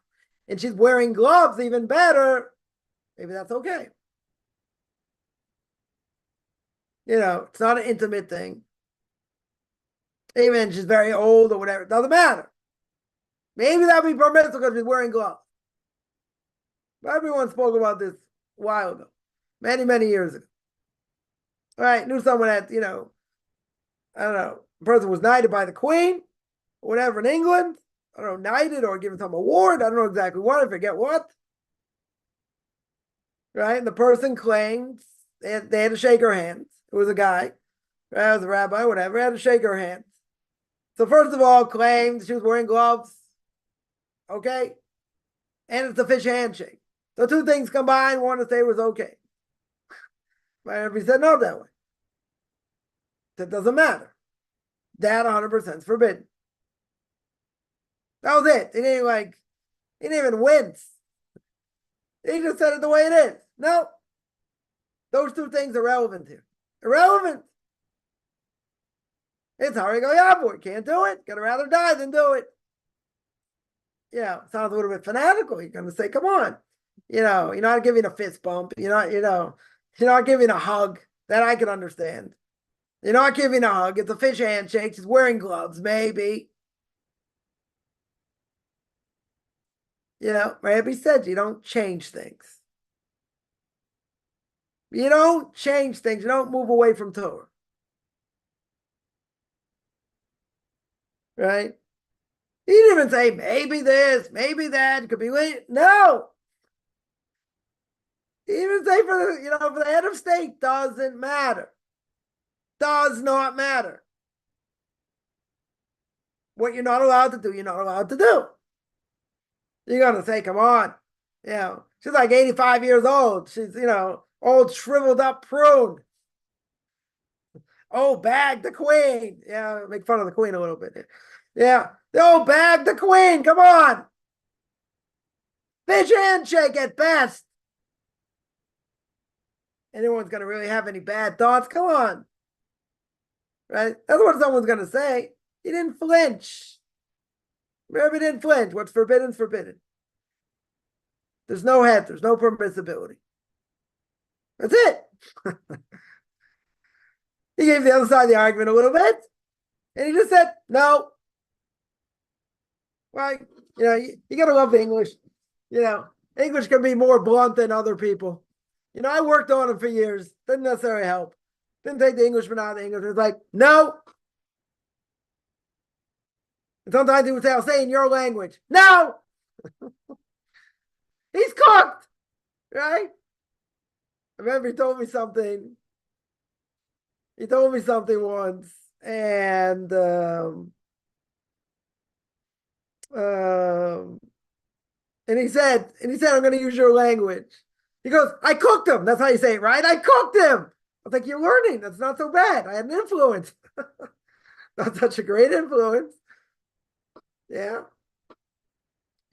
and she's wearing gloves, even better. Maybe that's okay. It's not an intimate thing. Even she's very old or whatever. It doesn't matter. Maybe that would be permissible because she's wearing gloves. But everyone spoke about this a while ago. Many, many years ago. All right, knew someone that, I don't know, the person was knighted by the queen, or whatever in England. I don't know, knighted or given some award. I don't know exactly what. I forget what. Right? And the person claimed they had to shake her hands. It was a guy. Right? It was a rabbi, whatever. They had to shake her hands. So first of all, claimed she was wearing gloves. Okay? And it's a fish handshake. So two things combined, one to say was okay. Right? Everybody said no that way. That doesn't matter. That 100% is forbidden. That was it. He didn't even wince. He just said it the way it is. No. Those two things are relevant here. Irrelevant. It's Hari Go Yavor. Can't do it. Gotta rather die than do it. Sounds a little bit fanatical. You're gonna say, come on. You're not giving a fist bump. You're not giving a hug. That I can understand. You're not giving a hug. It's a fish handshake. She's wearing gloves, maybe. Rabbi said you don't change things. You don't change things. You don't move away from Torah. Right? He didn't even say maybe this, maybe that, could be late. No. He didn't even say for the head of state doesn't matter. Does not matter. What you're not allowed to do, you're not allowed to do. You're gonna say, come on. She's like 85 years old. She's, old shriveled up prune. Oh, bag the queen. Yeah, make fun of the queen a little bit. Yeah. Oh, bag the queen. Come on. Fish handshake at best. Anyone's going to really have any bad thoughts? Come on. Right? That's what someone's going to say. He didn't flinch. Remember, he didn't flinch. What's forbidden is forbidden. There's no head. There's no permissibility. That's it. He gave the other side of the argument a little bit. And he just said, no. Right? You got to love the English. English can be more blunt than other people. I worked on them for years. Didn't necessarily help. Didn't take the Englishman out of the English. It was like, no. And sometimes he would say, I'll say in your language. No. He's cooked. Right? I remember he told me something. He told me something once. And he said, I'm going to use your language. He goes, I cooked him. That's how you say it, right? I cooked him. I was like, you're learning. That's not so bad. I had an influence. Not such a great influence. Yeah.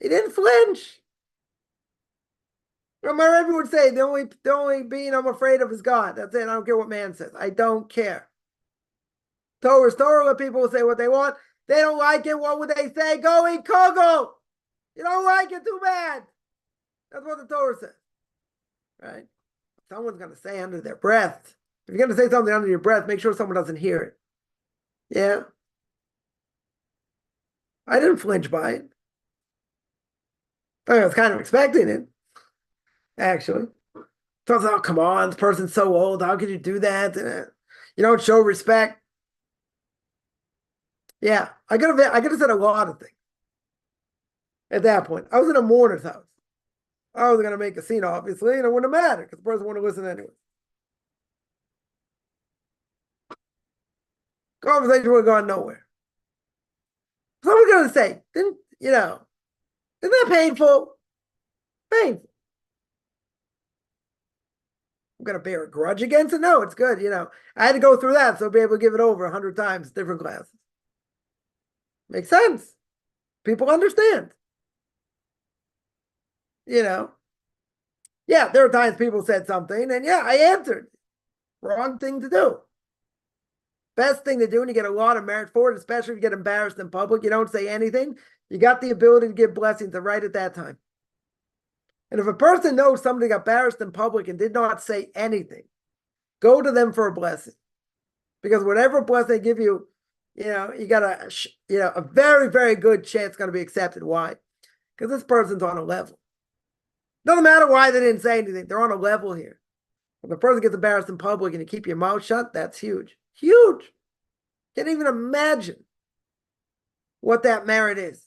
He didn't flinch. My Rebbe would say, the only being I'm afraid of is God. That's it. I don't care what man says. I don't care. Torah is Torah. Let people say what they want. They don't like it. What would they say? Go eat kugel. You don't like it, too bad. That's what the Torah says. Right? Someone's going to say under their breath. If you're going to say something under your breath, make sure someone doesn't hear it. Yeah? I didn't flinch by it. I was kind of expecting it, actually. So I was like, oh, come on, this person's so old. How could you do that? You don't show respect. Yeah, I could have said a lot of things at that point. I was in a mourner's house. I was going to make a scene, obviously, and it wouldn't matter because the person wouldn't listen anyway. Conversation would have gone nowhere. Someone's going to say, isn't that painful? Painful. I'm going to bear a grudge against it? No, it's good. I had to go through that, so I'll be able to give it over 100 times, different classes. Makes sense. People understand. Yeah, there are times people said something, and yeah, I answered. Wrong thing to do. Best thing to do, and you get a lot of merit for it, especially if you get embarrassed in public. You don't say anything. You got the ability to give blessings right at that time. And if a person knows somebody got embarrassed in public and did not say anything, go to them for a blessing. Because whatever blessing they give you, you got a very, very good chance it's going to be accepted. Why? Because this person's on a level. Doesn't matter why they didn't say anything. They're on a level here. When the person gets embarrassed in public and you keep your mouth shut, that's huge. Huge. Can't even imagine what that merit is.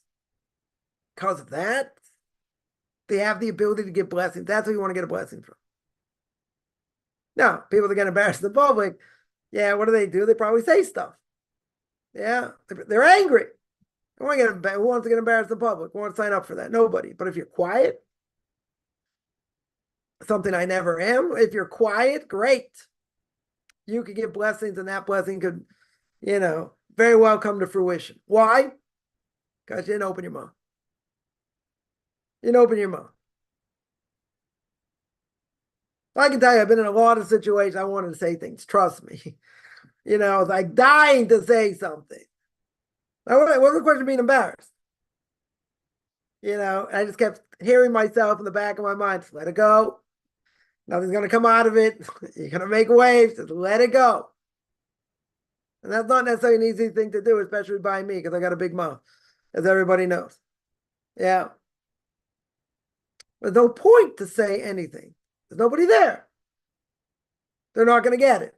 Because of that, they have the ability to give blessings. That's what you want to get a blessing from. Now, people that get embarrassed in public, yeah, what do? They probably say stuff. Yeah, they're angry. Who wants to get embarrassed in public? Who wants to sign up for that? Nobody. But if you're quiet, something I never am, if you're quiet, great. You could give blessings, and that blessing could, very well come to fruition. Why? Because you didn't open your mouth. You didn't open your mouth. I can tell you, I've been in a lot of situations I wanted to say things. Trust me. I was like dying to say something. What's the question of being embarrassed? I just kept hearing myself in the back of my mind, just let it go. Nothing's going to come out of it. You're going to make waves. Just let it go. And that's not necessarily an easy thing to do, especially by me, because I got a big mouth, as everybody knows. Yeah. There's no point to say anything. There's nobody there. they're not going to get it.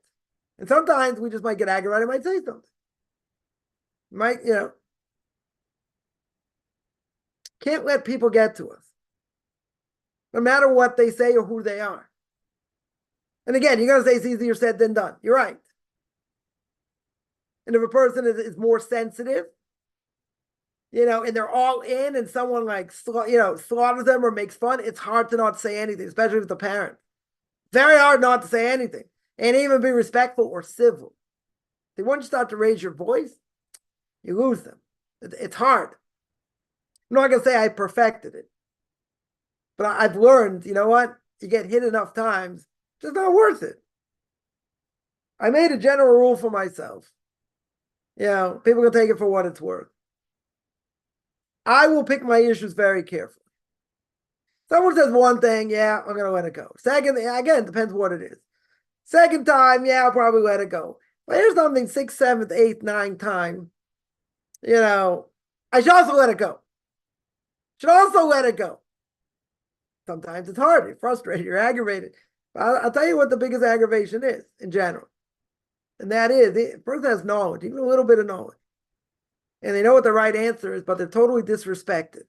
And sometimes we just might get aggravated, might say something. Can't let people get to us, no matter what they say or who they are. And again, you're going to say it's easier said than done. You're right. And if a person is more sensitive, and they're all in, and someone slaughters them or makes fun, it's hard to not say anything, especially with the parent. Very hard not to say anything and even be respectful or civil. Once you start to raise your voice, you lose them. It's hard. I'm not going to say I perfected it, but I've learned, you know what? You get hit enough times, it's just not worth it. I made a general rule for myself. People can take it for what it's worth. I will pick my issues very carefully. Someone says one thing, I'm going to let it go. Second, again, depends what it is. Second time, I'll probably let it go. But here's something 6th, 7th, 8th, 9th time, I should also let it go. Sometimes it's hard. You're frustrated. You're aggravated. I'll tell you what the biggest aggravation is in general. And that is, the person has knowledge, even a little bit of knowledge. And they know what the right answer is, but they're totally disrespected.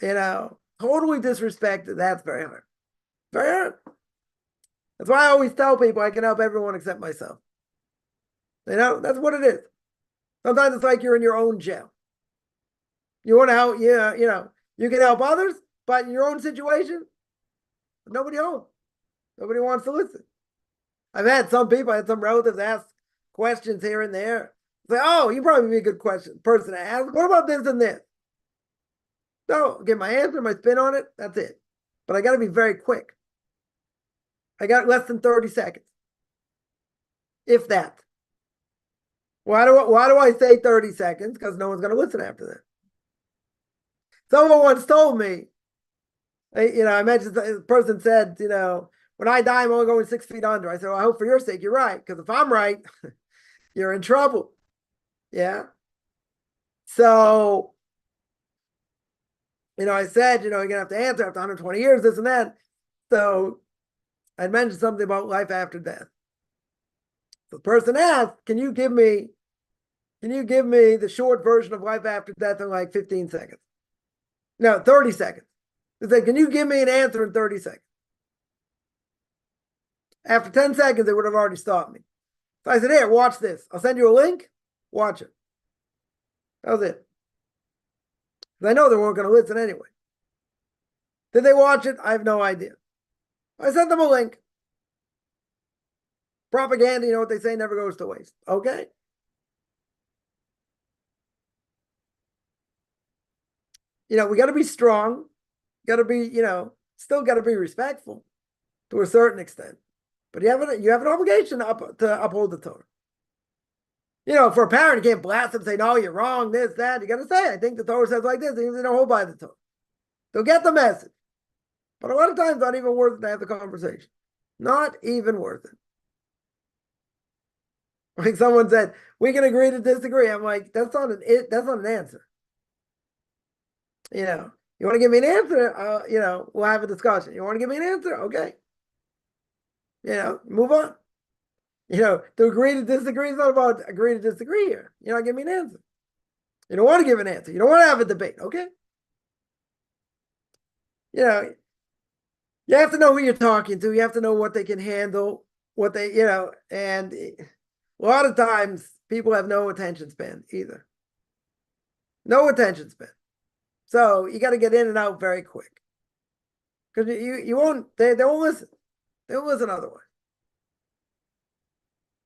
Totally disrespected. That's very hard. Very hard. That's why I always tell people I can help everyone except myself. That's what it is. Sometimes it's like you're in your own jail. You want to help, you can help others, but in your own situation, nobody home. Nobody wants to listen. I've had some relatives ask questions here and there. Say, oh, you probably be a good person to ask. What about this and this? So, get my answer, my spin on it. That's it. But I got to be very quick. I got less than 30 seconds, if that. Why do I say 30 seconds? Because no one's going to listen after that. Someone once told me, I mentioned the person said, when I die, I'm only going 6 feet under. I said, well, I hope for your sake you're right, because if I'm right, you're in trouble. Yeah. So, I said, you're going to have to answer after 120 years, this and that. So I mentioned something about life after death. The person asked, can you give me the short version of life after death in like 15 seconds? No, 30 seconds. They said, can you give me an answer in 30 seconds? After 10 seconds, they would have already stopped me. So I said, here, watch this. I'll send you a link. Watch it. That was it. I know they weren't going to listen anyway. Did they watch it? I have no idea. I sent them a link. Propaganda, you know what they say, never goes to waste. Okay? We got to be strong. Got to be, still got to be respectful to a certain extent. But you have an obligation to uphold the Torah. For a parent, you can't blast them, say, no, you're wrong, this, that. You got to say, I think the Torah says like this. They don't hold by the Torah. They'll get the message. But a lot of times, not even worth it to have the conversation. Not even worth it. Like someone said, we can agree to disagree. I'm like, that's not an answer. You want to give me an answer? We'll have a discussion. You want to give me an answer? Okay. Move on. To agree to disagree is not about agree to disagree here. Give me an answer. You don't want to give an answer. You don't want to have a debate. Okay. You have to know who you're talking to. You have to know what they can handle, and a lot of times people have no attention span either. No attention span. So you got to get in and out very quick. Because you won't, they won't listen. They won't listen otherwise.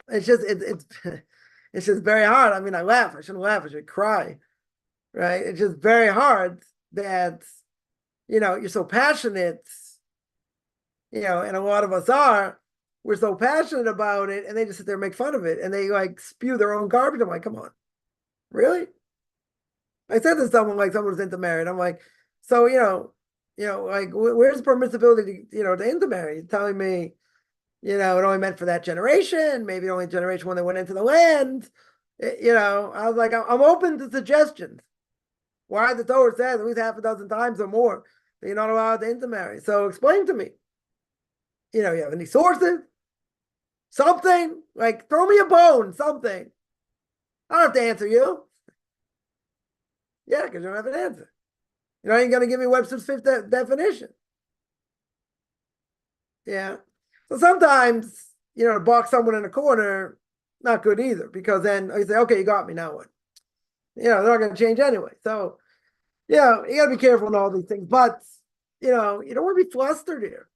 It's just very hard. I mean, I laugh. I shouldn't laugh. I should cry. Right? It's just very hard that, you're so passionate, and a lot of us are, we're so passionate about it, and they just sit there and make fun of it, and they like spew their own garbage. I'm like, come on. Really? I said to someone was intermarried. I'm like, so, like, where's the permissibility to intermarry? You're telling me, it only meant for that generation, maybe only generation when they went into the land. I was like, I'm open to suggestions. Why the Torah says at least half a dozen times or more that you're not allowed to intermarry. So explain to me. You have any sources? Something like throw me a bone, something. I don't have to answer you. Yeah, because you don't have an answer. You're not even going to give me Webster's fifth definition. Yeah. So sometimes, to box someone in a corner, not good either, because then you say, okay, you got me, now what? They're not going to change anyway. So, you got to be careful in all these things. But, you don't want to be flustered here.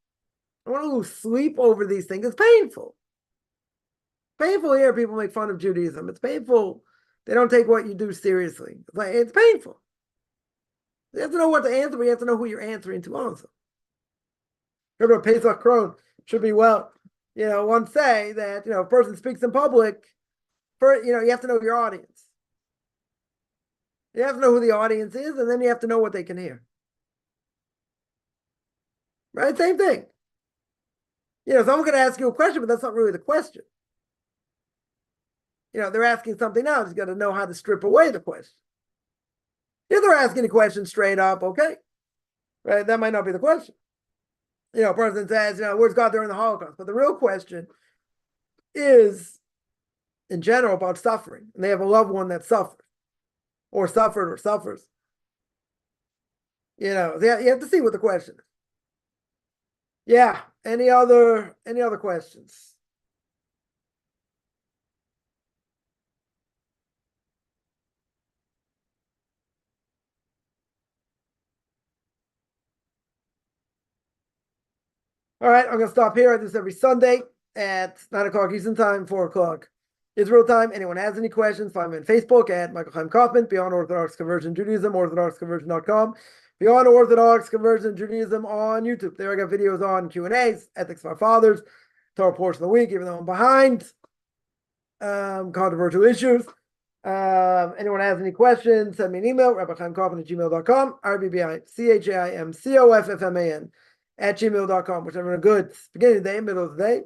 I want to lose sleep over these things. It's painful. Painful here, people make fun of Judaism. It's painful. They don't take what you do seriously. It's painful. You have to know what to answer, but you have to know who you're answering to also. Remember, Pesach Kron should be one say that, if a person speaks in public, you have to know your audience. You have to know who the audience is, and then you have to know what they can hear. Right? Same thing. Someone could ask you a question, but that's not really the question. They're asking something else. You got to know how to strip away the question. If they're asking a question straight up, okay, right? That might not be the question. A person says, where's God during the Holocaust? But the real question is, in general, about suffering. And they have a loved one that suffers, or suffered, or suffers. You have to see what the question is. Yeah. Any other questions? All right, I'm going to stop here. I do this every Sunday at 9 o'clock Eastern Time, 4 o'clock Israel time. Anyone has any questions, find me on Facebook at Michael Chaim Kaufman, Beyond Orthodox Conversion Judaism, orthodoxconversion.com, Beyond Orthodox Conversion Judaism on YouTube. There I got videos on Q&As, Ethics of Our Fathers, Torah portion of the week, even though I'm behind, controversial issues. Anyone has any questions, send me an email, rabbichaimkaufman@gmail.com, RBBICHAIMCOFFMAN @gmail.com, whichever a good beginning of the day, middle of the day.